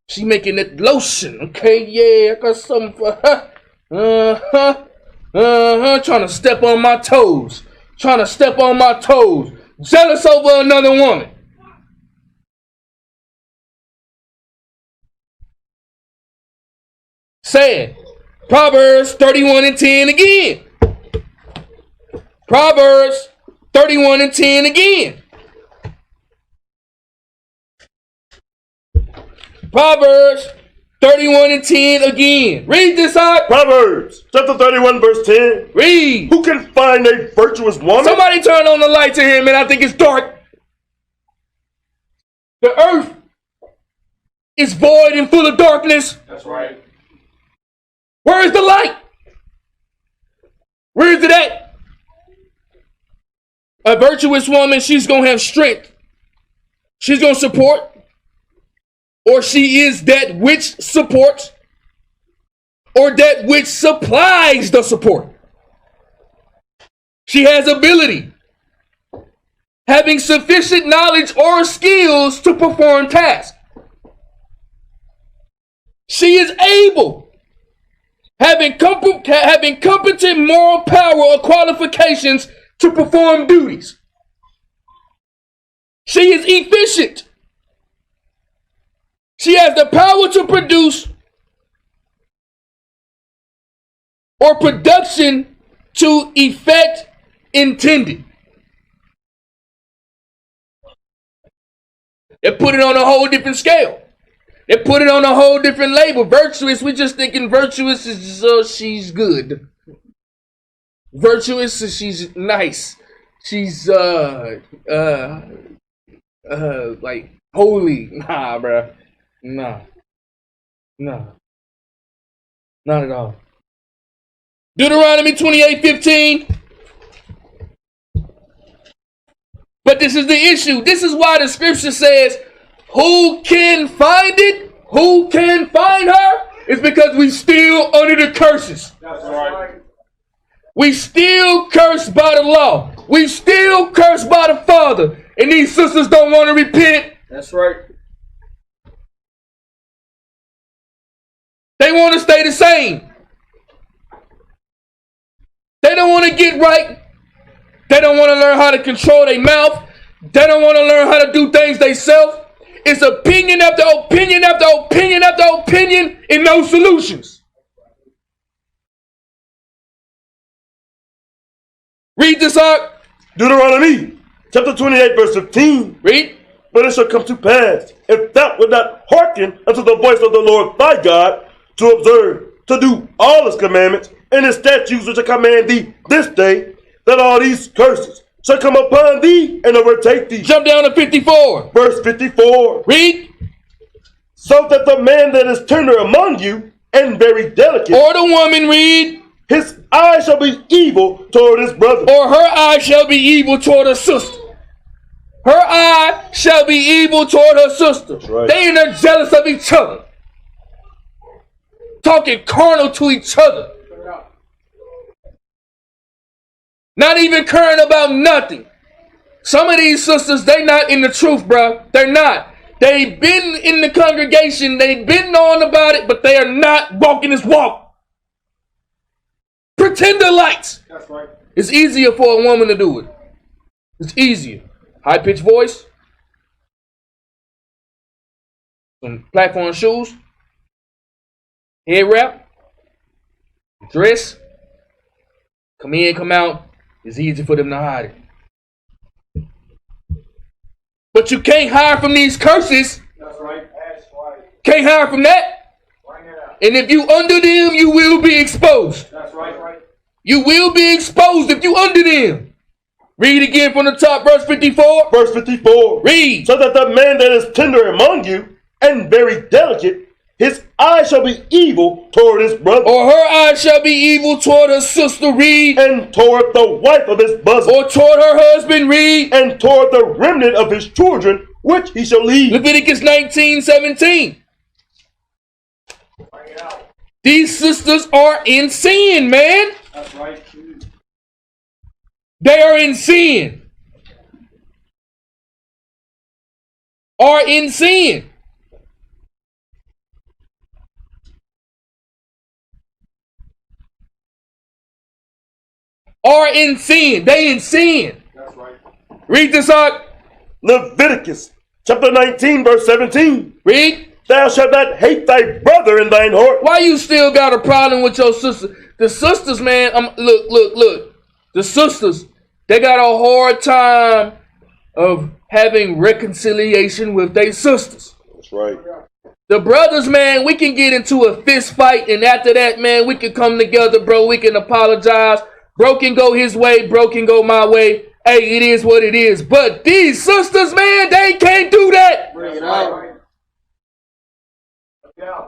She making that lotion. Okay, yeah, I got something for her. Trying to step on my toes. Trying to step on my toes. Jealous over another woman. Sad. Proverbs 31 and 10 again. Proverbs 31 and 10 again. Proverbs 31 and 10 again. Read this out. Proverbs chapter 31 verse 10. Read. Who can find a virtuous woman? Somebody turn on the lights in here, man. I think it's dark. The earth is void and full of darkness. That's right. Where is the light? Where is it at? A virtuous woman, she's going to have strength. She's going to support. Or she is that which supports. Or that which supplies the support. She has ability. Having sufficient knowledge or skills to perform tasks. She is able. Having competent moral power or qualifications to perform duties. She is efficient. She has the power to produce or production to effect intended. They put it on a whole different scale. They put it on a whole different label. Virtuous, we just thinking virtuous is she's good. Virtuous is she's nice. She's like holy. Nah, bruh. Nah. Not at all. Deuteronomy 28:15. But this is the issue. This is why the scripture says, who can find it? Who can find her? It's because we still under the curses. That's right. We still cursed by the law. We still cursed by the Father. And these sisters don't want to repent. That's right. They want to stay the same. They don't want to get right. They don't want to learn how to control their mouth. They don't want to learn how to do things themselves. It's opinion after opinion after opinion after opinion and no solutions. Read this out. Deuteronomy chapter 28 verse 15. Read. But it shall come to pass, if thou wilt not hearken unto the voice of the Lord thy God, to observe, to do all his commandments and his statutes which I command thee this day, that all these curses shall come upon thee and overtake thee. Jump down to 54. Verse 54. Read. So that the man that is tender among you and very delicate, Or the woman, read. his eye shall be evil toward his brother. Or her eye shall be evil toward her sister. Her eye shall be evil toward her sister. Right. They in there jealous of each other. Talking carnal to each other. Not even caring about nothing. Some of these sisters, they not in the truth, bro. They're not. They've been in the congregation. They've been knowing about it, but they are not walking this walk. Pretender lights. That's right. It's easier for a woman to do it. It's easier. High-pitched voice. Some platform shoes. Head wrap. Dress. Come in, come out. It's easy for them to hide it. But you can't hide from these curses. That's right. Can't hide from that. And if you under them, you will be exposed. That's right. You will be exposed if you under them. Read again from the top, verse 54. Verse 54. Read. So that the man that is tender among you and very delicate, his eye shall be evil toward his brother. Or her eye shall be evil toward her sister. Read. And toward the wife of his bosom. Or toward her husband. Read. And toward the remnant of his children, which he shall leave. Leviticus 19:17. These sisters are in sin, man. That's right. They are in sin. Are in sin. Are in sin. They in sin. That's right. Read this out. Leviticus chapter 19, verse 17. Read. Thou shalt not hate thy brother in thine heart. Why you still got a problem with your sister? The sisters, man, look. The sisters, they got a hard time of having reconciliation with their sisters. That's right. The brothers, man, we can get into a fist fight, and after that, man, we can come together, bro. We can apologize. Bro can go his way, bro can go my way. Hey, it is what it is. But these sisters, man, they can't do that. Bring it out. Yeah.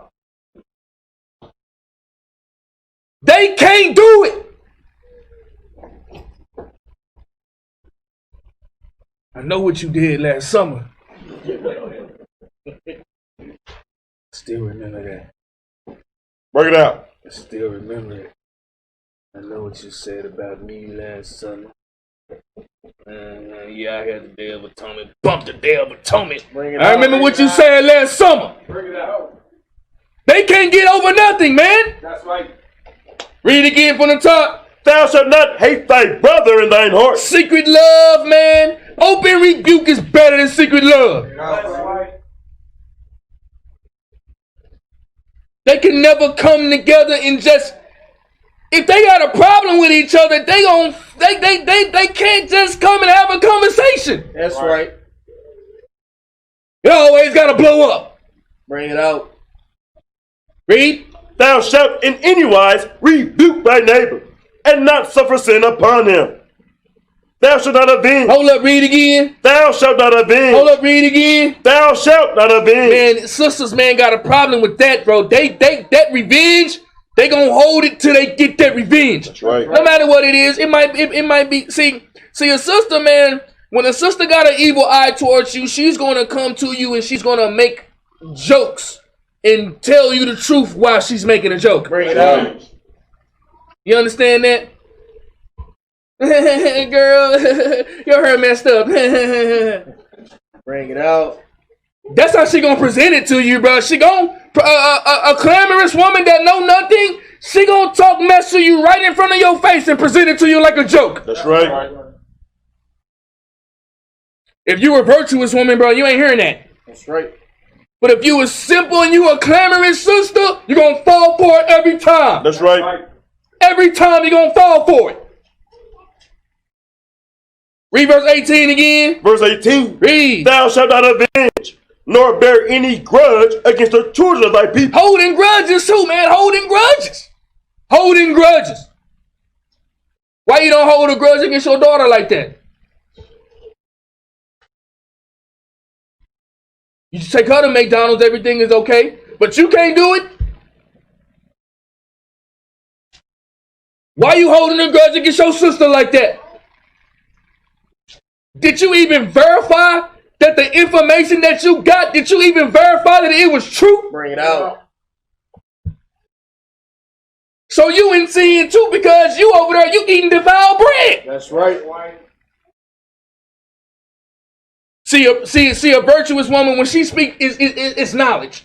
They can't do it. I know what you did last summer. Still remember that. Bring it out. I still remember it. I know what you said about me last summer. Yeah, I had the Day of Atonement. Bump the Day of Atonement. I remember what you said last summer. Bring it out. They can't get over nothing, man. That's right. Read again from the top. Thou shalt not hate thy brother in thine heart. Secret love, man. Open rebuke is better than secret love. That's right. They can never come together and just, if they got a problem with each other, they can't just come and have a conversation. That's right. It always gotta blow up. Bring it out. Read. Thou shalt in any wise rebuke thy neighbor, and not suffer sin upon him. Thou shalt not avenge. Hold up, read again. Thou shalt not avenge. Hold up, read again. Thou shalt not avenge. Man, sisters, man, got a problem with that, bro. That revenge, they gonna hold it till they get that revenge. That's right. No matter what it is, it might be. See a sister, man. When a sister got an evil eye towards you, she's gonna come to you and she's gonna make jokes and tell you the truth while she's making a joke. Bring it out. You understand that? Girl, your hair messed up. Bring it out. That's how she gonna present it to you, bro. She gonna a clamorous woman that know nothing. She gonna talk mess to you right in front of your face and present it to you like a joke. That's right. If you were a virtuous woman, bro, you ain't hearing that. That's right. But if you was simple and you a clamorous sister, you're gonna fall for it every time. That's right. Every time you're gonna fall for it. Read verse 18 again. Verse 18. Read. Thou shalt not avenge, nor bear any grudge against the children of thy people. Holding grudges too, man. Holding grudges. Holding grudges. Why you don't hold a grudge against your daughter like that? You just take her to McDonald's, everything is okay. But you can't do it? Why you holding a grudge against your sister like that? Did you even verify that the information that you got, did you even verify that it was true? Bring it out. So you in sin too because you over there, you eating defiled bread. That's right. See a virtuous woman, when she speaks, it's knowledge.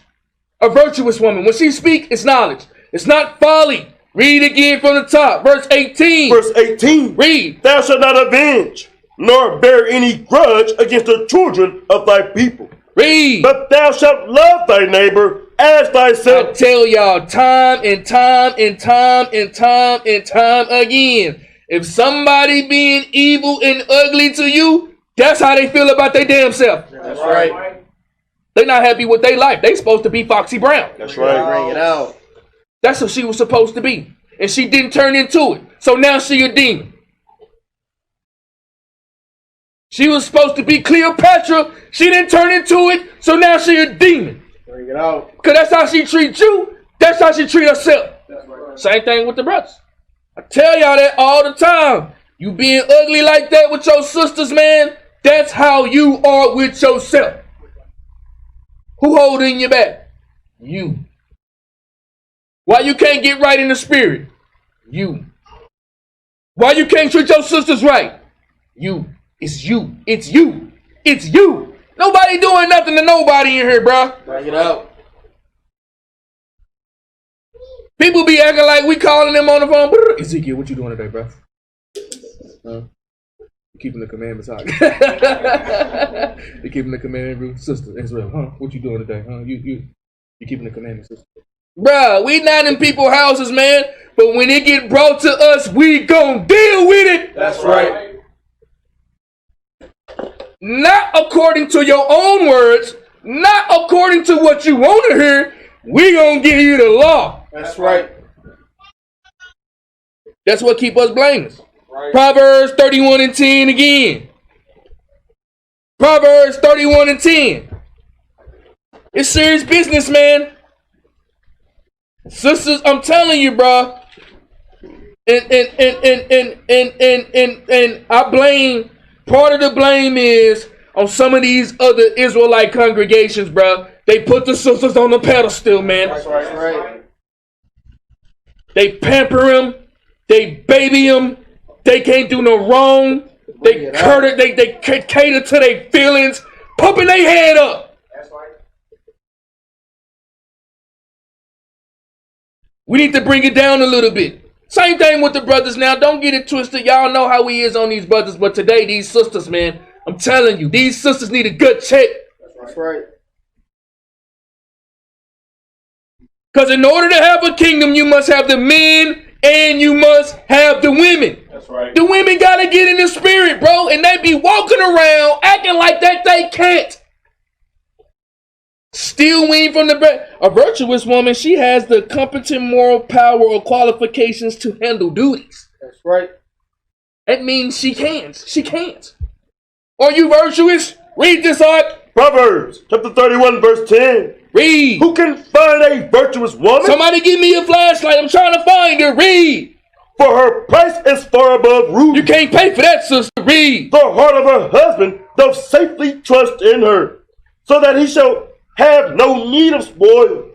A virtuous woman, when she speaks, it's knowledge. It's not folly. Read again from the top. Verse 18. Verse 18. Read. Thou shalt not avenge, nor bear any grudge against the children of thy people. Read. But thou shalt love thy neighbor as I thyself. tell y'all time and time and time and time and time again. If somebody being evil and ugly to you, That's how they feel about their damn self. That's right. They not happy with their life. They supposed to be Foxy Brown. That's right. Bring it out. That's what she was supposed to be. And she didn't turn into it. So now she a demon. She was supposed to be Cleopatra. She didn't turn into it. So now she a demon. Bring it out. Because that's how she treats you. That's how she treat herself. Same thing with the brothers. I tell y'all that all the time. You being ugly like that with your sisters, man, that's how you are with yourself. Who holding you back? You. Why you can't get right in the spirit? You. Why you can't treat your sisters right? You. It's you. It's you. It's you. Nobody doing nothing to nobody in here, bro. Bring it out. People be acting like we calling them on the phone. Ezekiel, what you doing today, bro? Keeping the commandments hot. You're keeping the commandments, sister Israel. Huh? What you doing today? Huh? You keeping the commandments, sister. Bruh, we not in people's houses, man. But when it get brought to us, we gon' deal with it. That's right. Not according to your own words. Not according to what you want to hear. We gonna give you the law. That's right. That's what keep us blameless. Right. Proverbs 31:10 again. Proverbs 31:10. It's serious business, man. Sisters, I'm telling you, bro. And I blame, part of the blame is on some of these other Israelite congregations, bro. They put the sisters on the pedestal, man. That's right. They pamper them. They baby them. They can't do no wrong. They cater to their feelings, pumping their head up. That's right. We need to bring it down a little bit. Same thing with the brothers now. Don't get it twisted. Y'all know how he is on these brothers. But today, these sisters, man, I'm telling you, these sisters need a good check. That's right. Because in order to have a kingdom, you must have the men and you must have the women. That's right. The women got to get in the spirit, bro. And they be walking around acting like that they can't. Still wean from the bread. A virtuous woman, she has the competent moral power or qualifications to handle duties. That's right. That means she can. She can't. Are you virtuous? Read this out. Proverbs chapter 31 verse 10. Read. Who can find a virtuous woman? Somebody give me a flashlight. I'm trying to find her. Read. For her price is far above rubies. You can't pay for that, sister. Read. The heart of her husband doth safely trust in her, so that he shall have no need of spoil.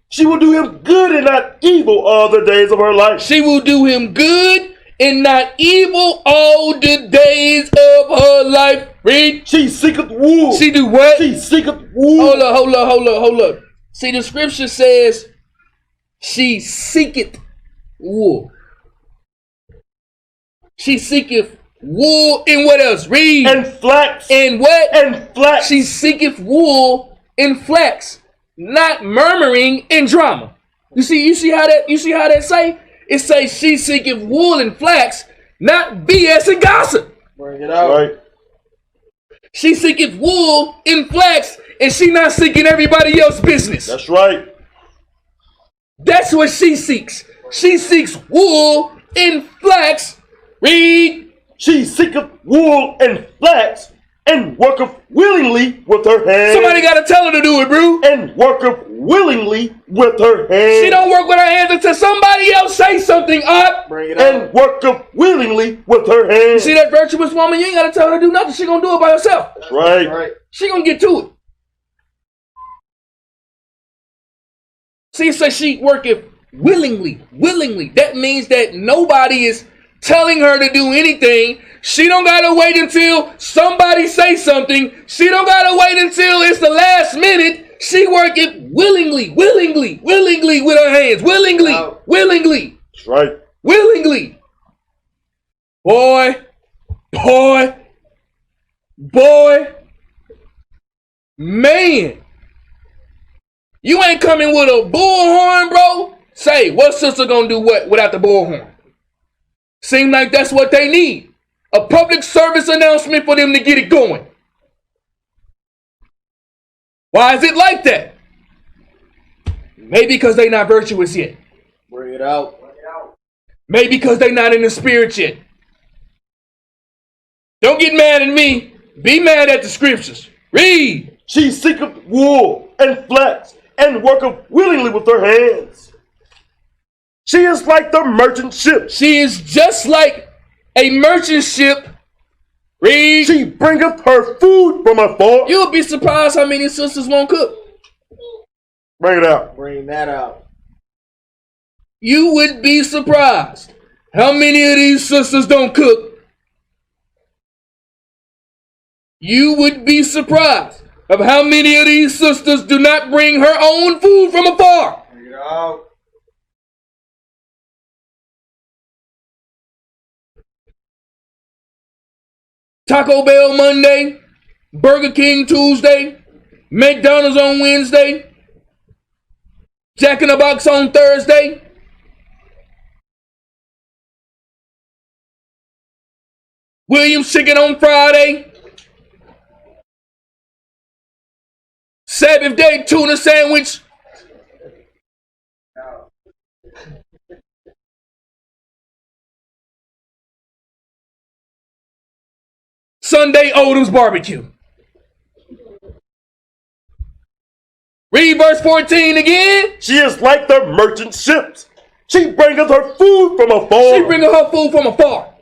She will do him good and not evil all the days of her life. She will do him good and not evil all the days of her life. Read. She seeketh wool. She do what? She seeketh wool. Hold up. See, the scripture says she seeketh wool. She seeketh wool and what else? Read. And flax. And what? And flax. She seeketh wool and flax, not murmuring and drama. You see how that say? It says she seeketh wool and flax, not BS and gossip. Bring it out. Right. She seeketh wool and flax, and she not seeking everybody else's business. That's right. That's what she seeks. She seeks wool and flax. Read. She seeketh wool and flax, and worketh willingly with her hands. Somebody got to tell her to do it, bro. And worketh willingly with her hands. She don't work with her hands until somebody else say something up. Bring it out. And worketh willingly with her You hands. see that virtuous woman? You ain't got to tell her to do nothing. She going to do it by herself. That's right. That's right. She going to get to it. See, it says she worketh willingly. Willingly. That means that nobody is telling her to do anything. She don't gotta wait until somebody say something. She don't gotta wait until it's the last minute. She work it willingly with her hands. Willingly. That's right. Willingly. Boy. Man. You ain't coming with a bullhorn, bro. Say, what sister gonna do what without the bullhorn? Seem like that's what they need. a public service announcement for them to get it going. Why is it like that? Maybe because they're not virtuous yet. Bring it out. Maybe because they're not in the spirit yet. Don't get mad at me. Be mad at the scriptures. Read. She seeketh wool and flax, and worketh willingly with her hands. She is like the merchant ship. She is just like a merchant ship. Read. She bringeth her food from afar. You'll be surprised how many sisters won't cook. Bring it out. Bring that out. You would be surprised how many of these sisters don't cook. You would be surprised of how many of these sisters do not bring her own food from afar. Bring it out. Taco Bell Monday, Burger King Tuesday, McDonald's on Wednesday, Jack in the Box on Thursday. Williams Chicken on Friday. Sabbath day tuna sandwich. Sunday Odom's barbecue. Read verse 14 again. She is like the merchant ships. She bringeth her food from afar. She bringeth her food from afar.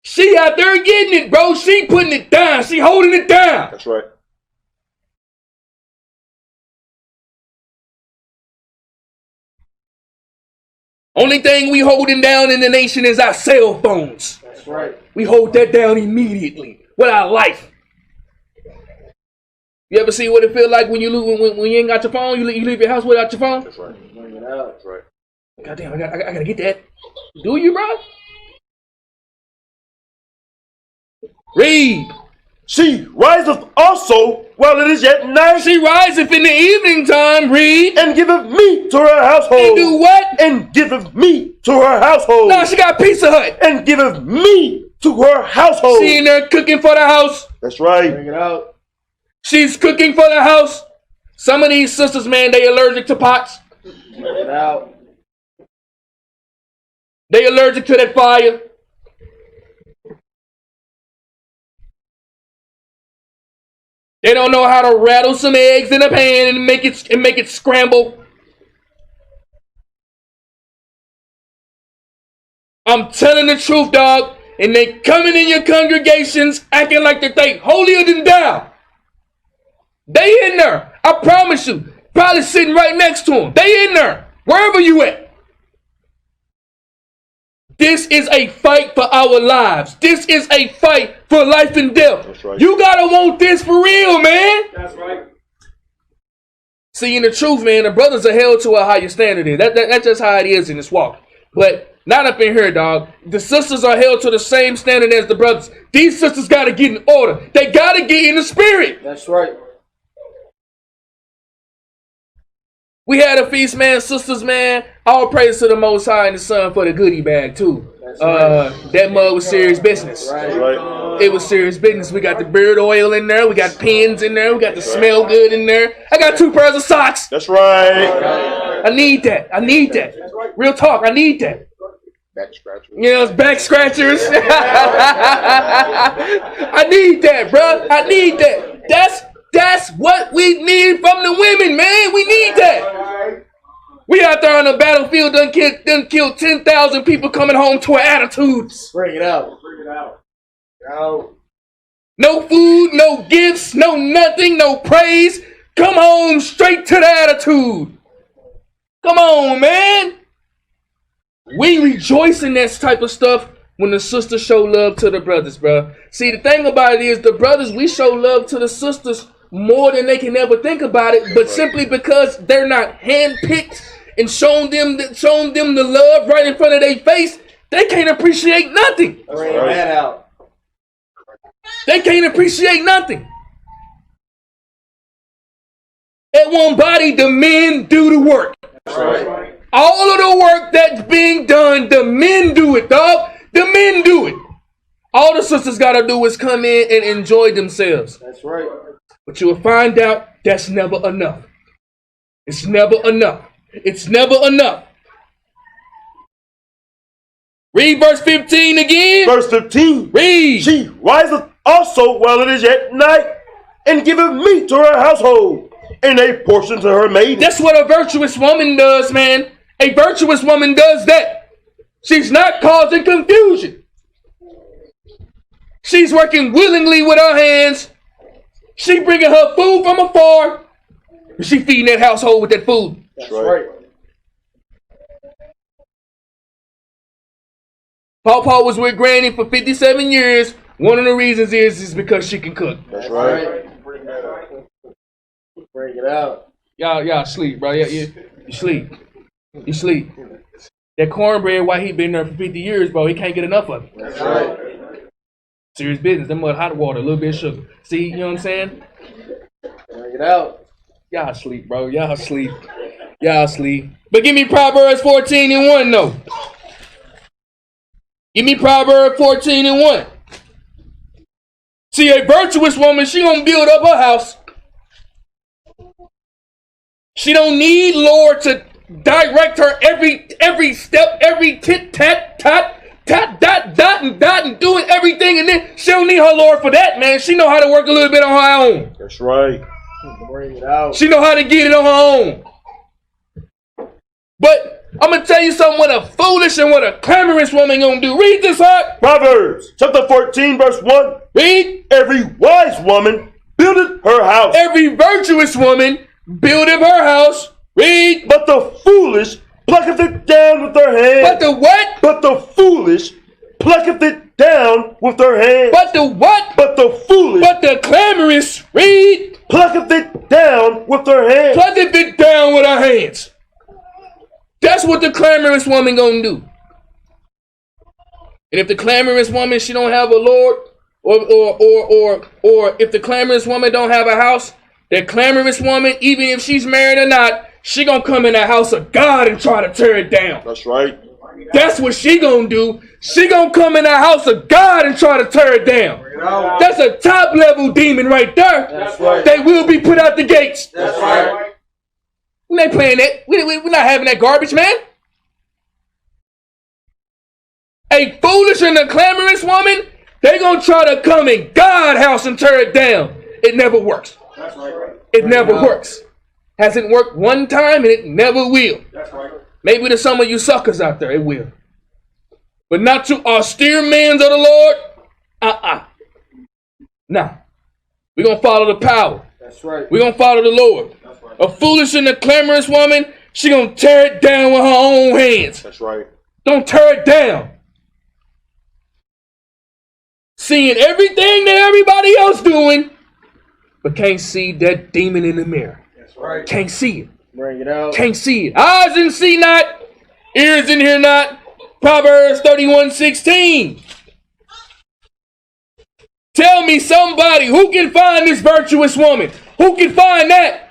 She out there getting it, bro. She putting it down. She holding it down. That's right. Only thing we holding down in the nation is our cell phones. That's right. We hold that down immediately with our life. You ever see what it feel like when you when you ain't got your phone? You leave your house without your phone? That's right. Bring it out. That's right. Goddamn, I gotta get that. Do you, bro? Read. She riseth also while it is yet night. She riseth in the evening time. Read. And giveth meat to her household. And do what? And giveth meat to her household. Now she got Pizza Hut. And giveth meat to her household. She in there cooking for the house. That's right. Bring it out. She's cooking for the house. Some of these sisters, man, they allergic to pots. Bring it out. They allergic to that fire. They don't know how to rattle some eggs in a pan and make it scramble. I'm telling the truth, dog. And they coming in your congregations acting like that they holier than thou. They in there. I promise you. Probably sitting right next to them. They in there. Wherever you at. This is a fight for our lives. This is a fight for life and death. That's right. You gotta want this for real, man. That's right. See, in the truth, man, the brothers are held to a higher standard. That's just how it is in this walk. But not up in here, dog. The sisters are held to the same standard as the brothers. These sisters gotta get in order. They gotta get in the spirit. That's right. We had a feast, man, sisters, man. All praise to the Most High and the Son for the goodie bag, too. That mug was serious business. Right. That's right. It was serious business. We got the beard oil in there. We got pins in there. We got the smell good in there. I got 2 pairs of socks. That's right. I need that. I need that. Real talk, I need that. Back scratcher. You know, it's back scratchers. I need that, bro. I need that. That's what we need from the women, man. We need that. We out there on the battlefield done killed 10,000 people coming home to attitudes. Bring it out. Bring it out. Out. No food, no gifts, no nothing, no praise. Come home straight to the attitude. Come on, man. We rejoice in that type of stuff when the sisters show love to the brothers, bro. See, the thing about it is the brothers, we show love to the sisters more than they can ever think about it, but simply because they're not handpicked and shown them the love right in front of their face, they can't appreciate nothing. Bring that out. They can't appreciate nothing. At one body, the men do the work. That's right. All of the work that's being done, the men do it, dog. The men do it. All the sisters got to do is come in and enjoy themselves. That's right. But you will find out that's never enough. It's never enough. It's never enough. Read verse 15 again. Verse 15. Read. She riseth also while it is yet night, and giveth meat to her household, and a portion to her maid. That's what a virtuous woman does, man. A virtuous woman does that. She's not causing confusion. She's working willingly with her hands. She bringing her food from afar. And she feeding that household with that food. That's right. Paul was with Granny for 57 years. One of the reasons is because she can cook. That's right. Bring it out. Y'all sleep, bro. You sleep. You sleep. That cornbread, why he been there for 50 years, bro, he can't get enough of it. That's right. Serious business. Them mud, hot water, a little bit of sugar. See, you know what I'm saying? Bring it out. Y'all sleep, bro. Y'all sleep. Y'all sleep. But give me Proverbs 14 and 1, though. Give me Proverbs 14 and 1. See, a virtuous woman, she gonna build up her house. She don't need Lord to direct her every step, every tit tat tat tat dot dot and dot and doing everything, and then she don't need her Lord for that, man. She know how to work a little bit on her own. That's right. Bring it out. She know how to get it on her own. But I'm gonna tell you something. What a foolish and what a clamorous woman gonna do. Read this, Hawk. Proverbs chapter 14 verse 1. Read. Every wise woman buildeth her house, Every virtuous woman buildeth her house. Read. but the foolish plucketh it down with her hand. But the what? But the foolish plucketh it down with her hand. But the what? But the foolish But the clamorous. Read. plucketh it down with her hand. Plucketh it down with her hands. That's what the clamorous woman gonna do. And if the clamorous woman, she don't have a Lord, or if the clamorous woman don't have a house, that clamorous woman, even if she's married or not, she gonna come in the house of God and try to tear it down. That's right. That's what she gonna do. She gonna come in the house of God and try to tear it down. That's a top level demon right there. That's right. They will be put out the gates. That's right. We ain't playing that. We're not having that garbage, man. A foolish and a clamorous woman, they gonna try to come in God's house and tear it down. It never works. That's right. It never works. Hasn't worked one time and it never will. That's right. Maybe to some of you suckers out there, it will. But not to austere men of the Lord. Nah. We're gonna follow the power. That's right. We're gonna follow the Lord. That's right. A foolish and a clamorous woman, she gonna tear it down with her own hands. That's right. Don't tear it down. Seeing everything that everybody else doing, but can't see that demon in the mirror. That's right. Can't see it. Bring it out. Can't see it. Eyes and see not, ears and hear not. Proverbs 31:16. Tell me somebody who can find this virtuous woman. Who can find that?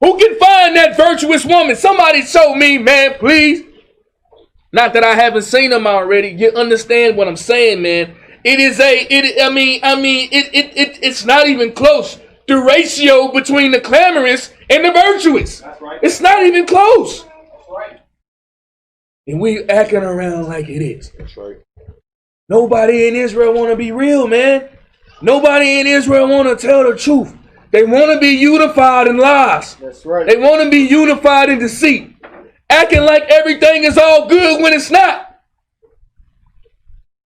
Who can find that virtuous woman? Somebody show me, man, please. Not that I haven't seen them already. You understand what I'm saying, man? It's not even close. The ratio between the clamorous and the virtuous. That's right. It's not even close. That's right. And we acting around like it is. That's right. Nobody in Israel want to be real, man. Nobody in Israel want to tell the truth. They want to be unified in lies. That's right. They want to be unified in deceit. Acting like everything is all good when it's not.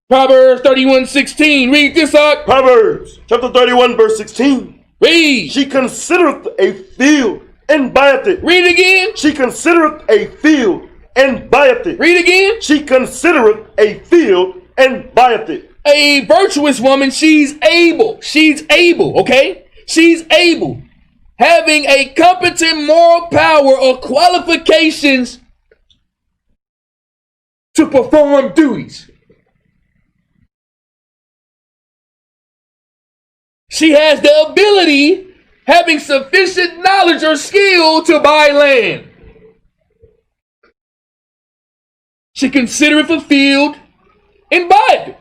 Proverbs 31:16. Read this out. Proverbs chapter 31 verse 16. Read. She considereth a field and buyeth it. Read again. She considereth a field and buyeth it. Read again. She considereth a field and buyeth it. A virtuous woman, she's able. She's able, okay? She's able. Having a competent moral power or qualifications to perform duties. She has the ability, having sufficient knowledge or skill to buy land. She considereth a field and buyeth it.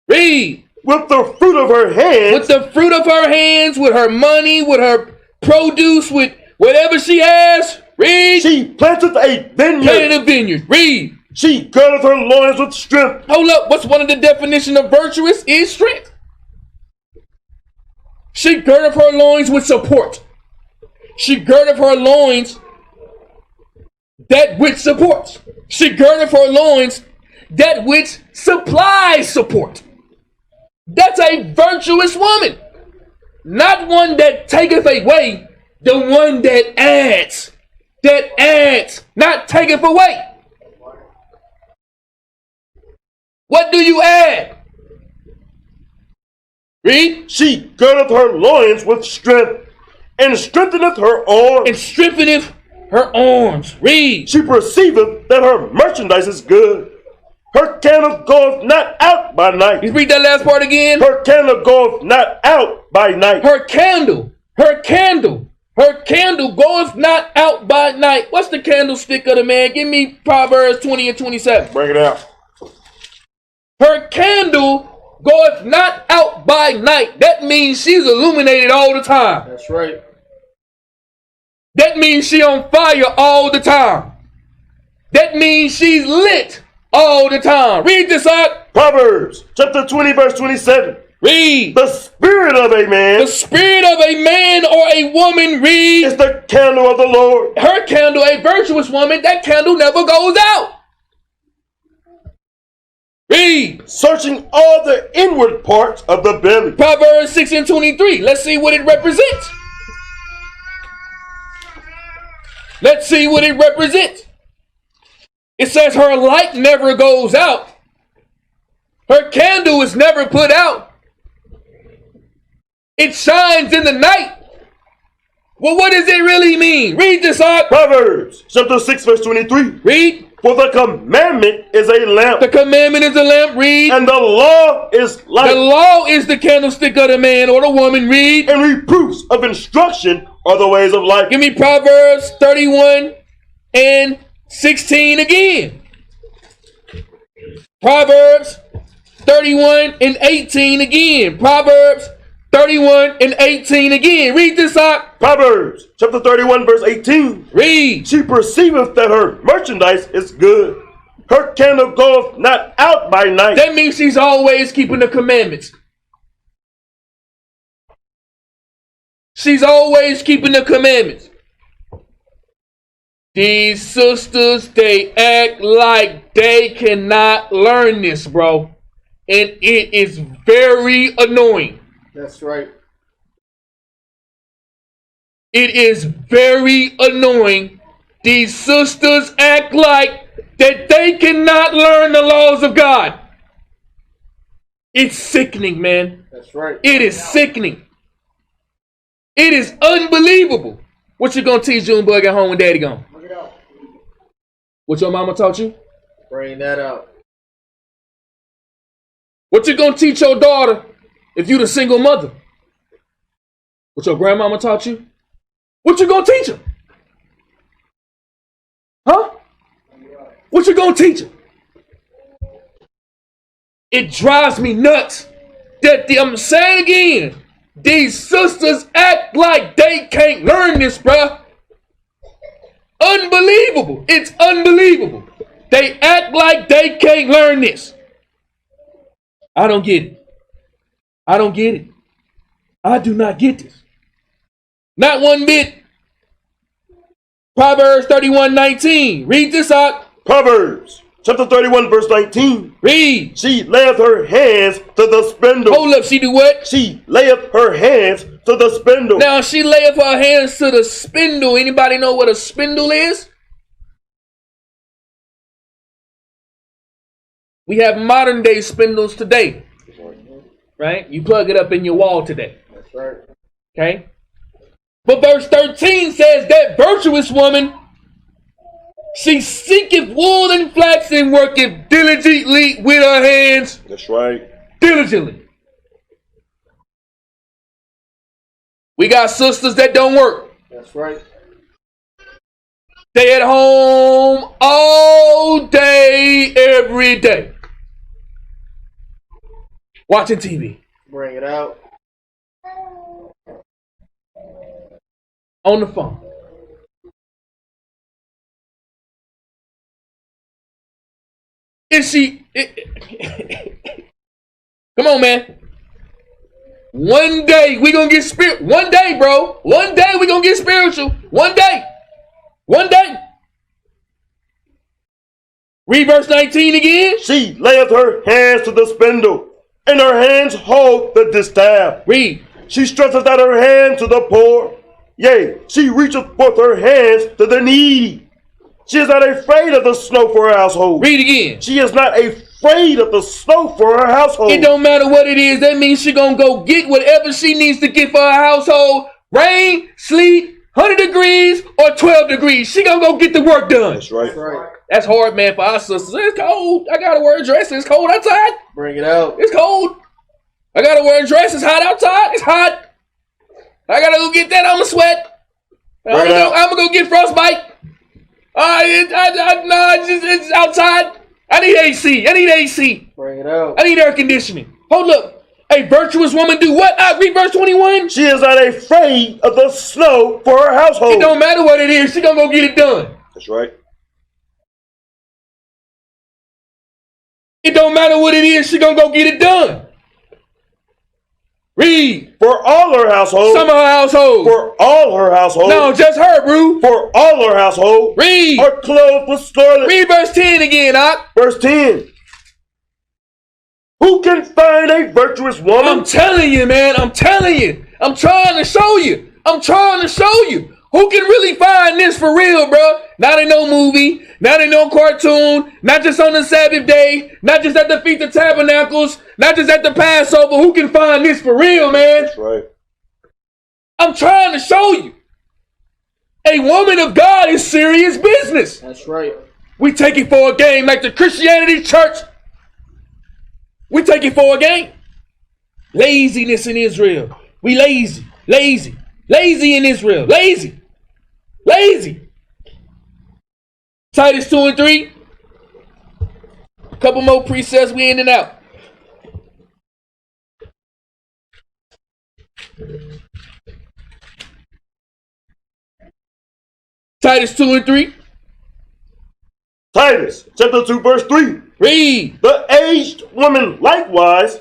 Read. With the fruit of her hands. With the fruit of her hands, with her money, with her produce, with whatever she has. Read. She planteth a vineyard. Planted a vineyard. Read. She girdeth her loins with strength. Hold up. What's one of the definitions of virtuous is strength? She girdeth her loins with support. She girdeth her loins that which supports. She girdeth her loins that which supplies support. That's a virtuous woman. Not one that taketh away, the one that adds. That adds, not taketh away. What do you add? Read. She girdeth her loins with strength, and strengtheneth her arms. And strengtheneth her arms. Read. She perceiveth that her merchandise is good. Her candle goeth not out by night. You read that last part again. Her candle goeth not out by night. Her candle goeth not out by night. What's the candlestick of the man? Give me Proverbs 20 and 27. Bring it out. Her candle goeth not out by night. That means she's illuminated all the time. That's right. That means she on fire all the time. That means she's lit all the time. Read this out. Proverbs chapter 20 verse 27. Read. The spirit of a man. The spirit of a man or a woman, read. Is the candle of the Lord. Her candle, a virtuous woman, that candle never goes out. Read. Searching all the inward parts of the belly. Proverbs 6 and 23. Let's see what it represents. Let's see what it represents. It says her light never goes out. Her candle is never put out. It shines in the night. Well, what does it really mean? Read this out. Proverbs chapter 6 verse 23. Read. For the commandment is a lamp. The commandment is a lamp. Read. And the law is light. The law is the candlestick of the man or the woman. Read. And reproofs of instruction are the ways of life. Give me Proverbs 31 and 16 again. Proverbs 31 and 18 again. Proverbs 31 and 18 again. Read this out. Proverbs chapter 31 verse 18. Read. She perceiveth that her merchandise is good. Her candle goeth not out by night. That means she's always keeping the commandments. She's always keeping the commandments. These sisters, they act like they cannot learn this, bro. And it is very annoying. That's right. It is very annoying. These sisters act like that they cannot learn the laws of God. It's sickening, man. That's right. It is sickening. It is unbelievable. What you gonna teach Junebug at home when Daddy gone? What your mama taught you? Bring that out. What you gonna teach your daughter if you the single mother? What your grandmama taught you? What you gonna teach her? Huh? What you gonna teach her? It drives me nuts that I'm saying again, these sisters act like they can't learn this, bruh. Unbelievable. It's unbelievable. They act like they can't learn this. I don't get it. I don't get it. I do not get this. Not one bit. Proverbs 31:19. Read this out. Proverbs chapter 31 verse 19. Read. She layeth her hands to the spindle. Hold up. She do what? She layeth her hands to the spindle. Now she layeth her hands to the spindle. Anybody know what a spindle is? We have modern day spindles today. Right? You plug it up in your wall today. That's right. Okay? But verse 13 says that virtuous woman, she seeketh wool and flax and worketh diligently with her hands. That's right. Diligently. We got sisters that don't work. That's right. They at home all day, every day. Watching TV. Bring it out. On the phone. Is she... Come on, man. One day we gonna get spirit. One day, bro. One day we gonna get spiritual. One day. One day. Read verse 19 again. She layeth her hands to the spindle, and her hands hold the distaff. Read. She stretcheth out her hand to the poor. Yea, she reacheth forth her hands to the needy. She is not afraid of the snow for her household. Read again. She is not afraid of the snow for her household. It don't matter what it is. That means she gonna go get whatever she needs to get for her household. Rain, sleet, 100 degrees, or 12 degrees. She gonna go get the work done. That's right. That's right. That's hard, man, for our sisters. It's cold. I gotta wear a dress. It's cold outside. Bring it out. It's cold. I gotta wear a dress. It's hot outside. It's hot. I gotta go get that. I'm gonna sweat. I'm gonna go get frostbite. It's outside. I need AC. I need AC. Bring it out. I need air conditioning. Hold up. A virtuous woman do what? Read verse 21. She is not afraid of the snow for her household. It don't matter what it is. She gonna go get it done. That's right. It don't matter what it is. She gonna go get it done. Read. For all her household. Some of her household. For all her household. No, just her, bro. For all her household. Read. Are clothed with scarlet. Read verse 10 again, Ock. Verse 10. Who can find a virtuous woman? I'm telling you, man. I'm telling you. I'm trying to show you. I'm trying to show you. Who can really find this for real, bro? Not in no movie. Not in no cartoon. Not just on the Sabbath day. Not just at the Feast of Tabernacles. Not just at the Passover. Who can find this for real, man? That's right. I'm trying to show you. A woman of God is serious business. That's right. We take it for a game like the Christianity church. We take it for a game. Laziness in Israel. We lazy. Lazy. Lazy in Israel. Lazy. Lazy. Titus 2 and 3. A couple more precepts, we in and out. Titus 2 and 3. Titus chapter 2 verse 3. Read. The aged woman likewise,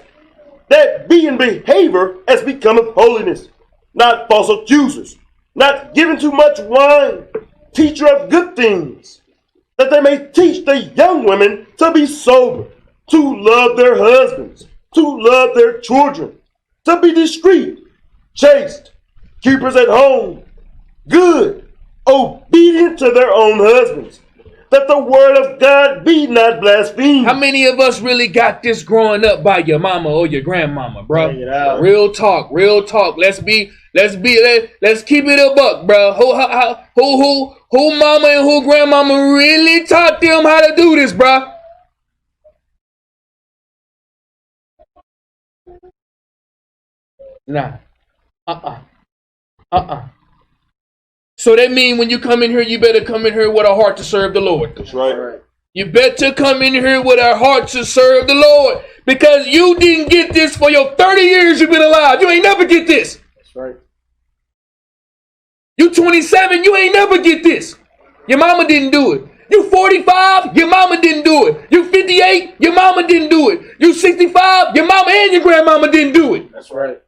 that be in behavior as becometh holiness, not false accusers, not given too much wine, teacher of good things, that they may teach the young women to be sober, to love their husbands, to love their children, to be discreet, chaste, keepers at home, good, obedient to their own husbands, that the word of God be not blasphemed. How many of us really got this growing up by your mama or your grandmama, bro? Bring it out. Real talk, real talk. Let's keep it a buck, bro. Who mama and who grandmama really taught them how to do this, bro? Nah. So that means when you come in here, you better come in here with a heart to serve the Lord. That's right. You better come in here with a heart to serve the Lord. Because you didn't get this for your 30 years you've been alive. You ain't never get this. That's right. You 27, you ain't never get this. Your mama didn't do it. You 45, your mama didn't do it. You 58, your mama didn't do it. You 65, your mama and your grandmama didn't do it. That's right.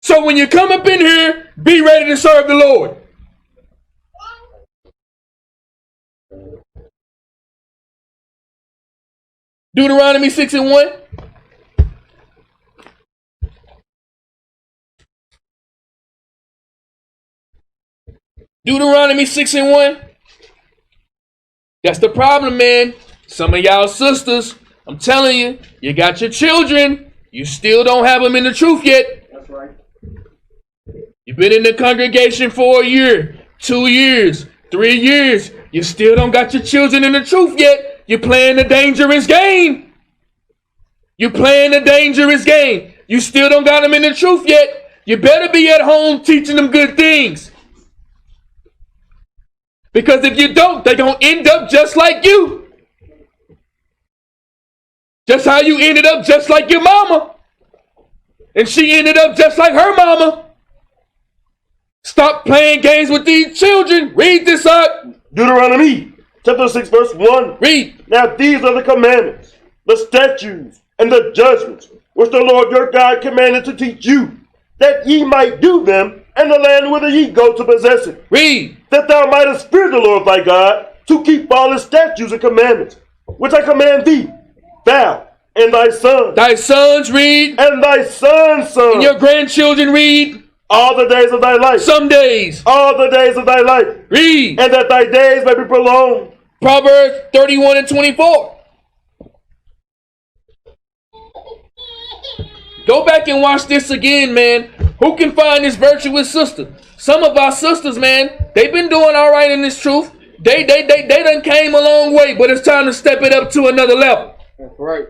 So when you come up in here, be ready to serve the Lord. Deuteronomy 6 and 1. Deuteronomy 6 and 1. That's the problem, man. Some of y'all sisters, I'm telling you, you got your children. You still don't have them in the truth yet. That's right. You've been in the congregation for a year, 2 years, 3 years. You still don't got your children in the truth yet. You're playing the dangerous game. You're playing the dangerous game. You still don't got them in the truth yet. You better be at home teaching them good things. Because if you don't, they're going to end up just like you. Just how you ended up just like your mama. And she ended up just like her mama. Stop playing games with these children. Read this up. Deuteronomy chapter 6 verse 1. Read. Now these are the commandments, the statutes, and the judgments, which the Lord your God commanded to teach you, that ye might do them in the land whither ye go to possess it. Read. That thou mightest fear the Lord thy God, to keep all his statutes and commandments, which I command thee, thou and thy sons. Thy sons, read. And thy sons' sons. And your grandchildren, read. All the days of thy life. Some days. All the days of thy life. Read. And that thy days may be prolonged. Proverbs 31 and 24. Go back and watch this again, man. Who can find this virtuous sister? Some of our sisters, man, they've been doing all right in this truth. They done came a long way, but it's time to step it up to another level. That's right.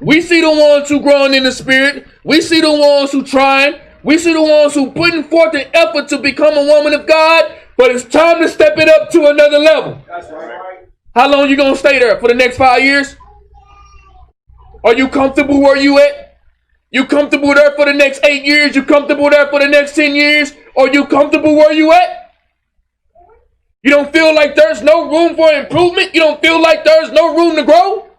We see the ones who growing in the spirit. We see the ones who trying. We see the ones who putting forth an effort to become a woman of God. But it's time to step it up to another level. That's right. How long you gonna stay there? For the next 5 years? Are you comfortable where you at? You comfortable there for the next 8 years? You comfortable there for the next 10 years? Are you comfortable where you at? You don't feel like there's no room for improvement? You don't feel like there's no room to grow?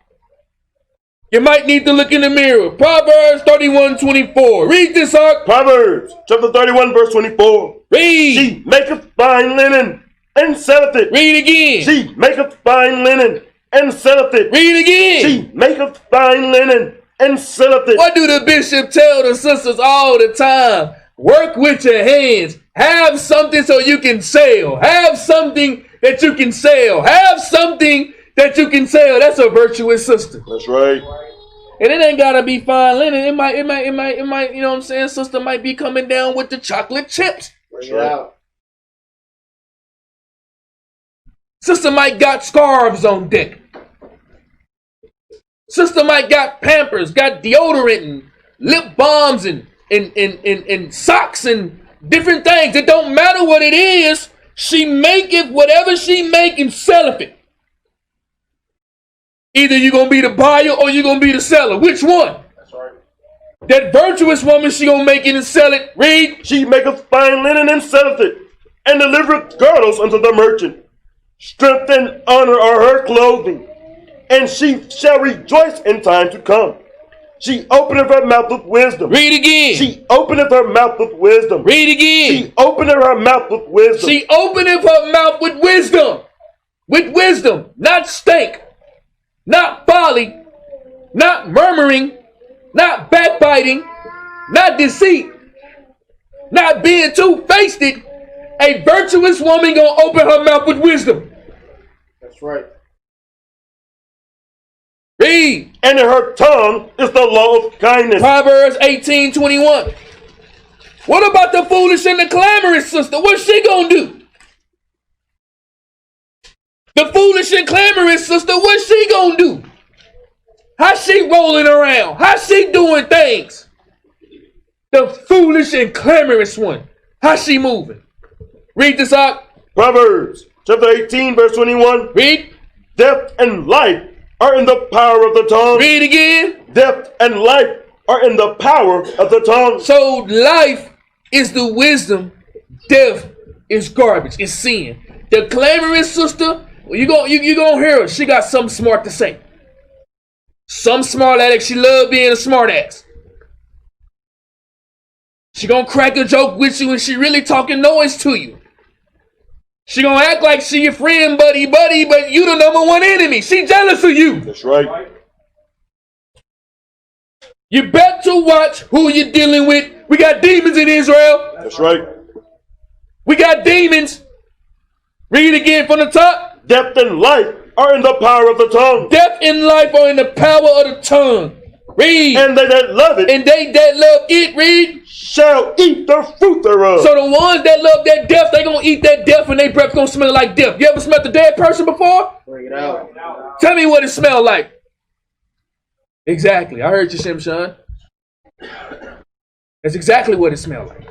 You might need to look in the mirror. Proverbs 31:24. Read this, Ark. Proverbs chapter 31 verse 24. Read. She maketh fine linen and selleth it. Read again. She maketh fine linen and selleth it. Read again. She maketh fine linen and selleth it. What do the bishop tell the sisters all the time? Work with your hands. Have something so you can sell. Have something that you can sell. Have something that you can sell. That's a virtuous sister. That's right. And it ain't gotta be fine linen. It might, you know what I'm saying? Sister might be coming down with the chocolate chips. Bring it out. Sister might got scarves on deck. Sister might got Pampers, got deodorant and lip balms and socks and different things. It don't matter what it is. She make it, whatever she make, and sell it. Either you're going to be the buyer or you're going to be the seller. Which one? That's right. That virtuous woman, she going to make it and sell it. Read. She maketh fine linen and selleth it, and delivereth girdles unto the merchant. Strength and honor are her clothing, and she shall rejoice in time to come. She openeth her mouth with wisdom. Read again. She openeth her mouth with wisdom. Read again. She openeth her mouth with wisdom. She openeth her mouth with wisdom. With wisdom, not stank. Not folly, not murmuring, not backbiting, not deceit, not being two-faced. A virtuous woman gonna open her mouth with wisdom. That's right. Read. And in her tongue is the law of kindness. Proverbs 18:21. What about the foolish and the clamorous sister? What's she gonna do? The foolish and clamorous sister, what's she gonna do? How's she rolling around? How's she doing things? The foolish and clamorous one. How's she moving? Read this out. Proverbs chapter 18 verse 21. Read. Death and life are in the power of the tongue. Read again. Death and life are in the power of the tongue. So life is the wisdom. Death is garbage. It's sin. The clamorous sister, you gonna hear her. She got something smart to say. Some smart ass. She love being a smart ass. She gonna crack a joke with you and she really talking noise to you. She gonna act like she your friend, buddy, but you the number one enemy. She jealous of you. That's right. You better watch who you're dealing with. We got demons in Israel. That's right. We got demons. Read again from the top. Death and life are in the power of the tongue. Death and life are in the power of the tongue. Read. And they that love it, And they that love it, read, shall eat the fruit thereof. so the ones that love that death, they gonna eat that death and their breath gonna smell like death. You ever smelled a dead person before? Bring it out. Tell me what it smelled like. Exactly. I heard you, Shimshon. That's exactly what it smelled like.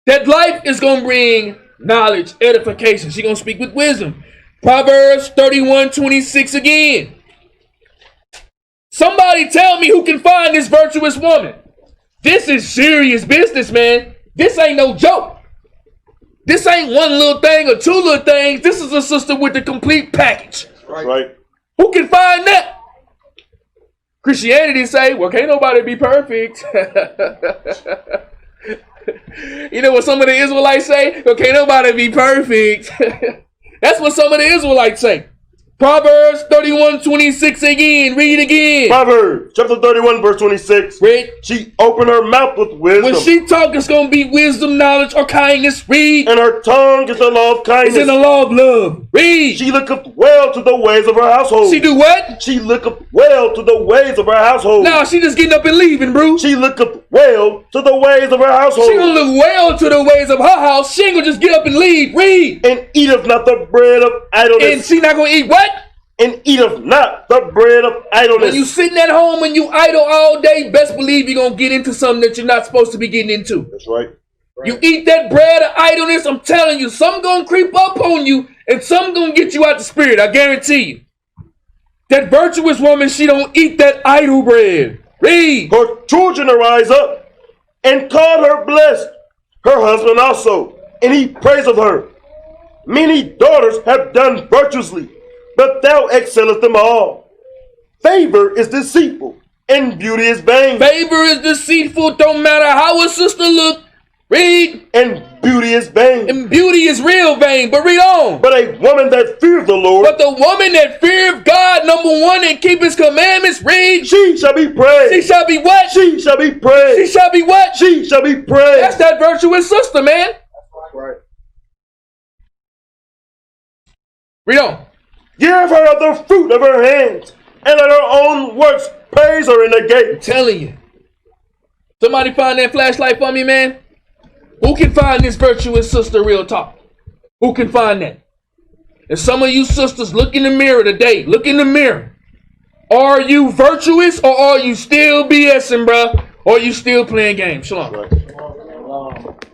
That life is going to bring knowledge, edification. She's going to speak with wisdom. Proverbs 31:26 again. Somebody tell me who can find this virtuous woman. This is serious business, man. This ain't no joke. This ain't one little thing or two little things. This is a sister with the complete package. Right. Who can find that? Christianity say, well, can't nobody be perfect. You know what some of the Israelites say? Well, can't nobody be perfect. That's what some of the Israelites say. Proverbs 31:26 again. Read again. Proverbs chapter 31 verse 26. Read. She opened her mouth with wisdom. When she talk, it's going to be wisdom, knowledge, or kindness. Read. And her tongue is the law of kindness. It's in the law of love. Read. She looketh well to the ways of her household. She do what? She looketh well to the ways of her household. No, she just getting up and leaving, bro. She looketh well to the ways of her household. She gonna look well to the ways of her house. She ain't gonna just get up and leave. Read. And eateth not the bread of idleness. And she not gonna eat what? And eateth not the bread of idleness. When you sitting at home and you idle all day, best believe you're gonna get into something that you're not supposed to be getting into. That's right. You eat that bread of idleness, I'm telling you, some gonna creep up on you and some gonna get you out the spirit, I guarantee you. That virtuous woman, she don't eat that idle bread. Read. Her children arise up and call her blessed, her husband also, and he praiseth her. Many daughters have done virtuously, but thou excellest them all. Favor is deceitful, and beauty is vain. Favor is deceitful, don't matter how a sister look. Read. And beauty is vain. And beauty is real vain, but read on. But a woman that feareth the Lord, But the woman that feareth God, number one, and keep his commandments, read. she shall be praised. She shall be what? She shall be praised. She shall be what? She shall be praised. That's that virtuous sister, man. Right. Read on. Give her of the fruit of her hands, and let her own works praise her in the gate. I'm telling you. Somebody find that flashlight for me, man. Who can find this virtuous sister, real talk? Who can find that? And some of you sisters, look in the mirror today. Look in the mirror. Are you virtuous or are you still BSing, bruh? Or are you still playing games? Shalom. Right.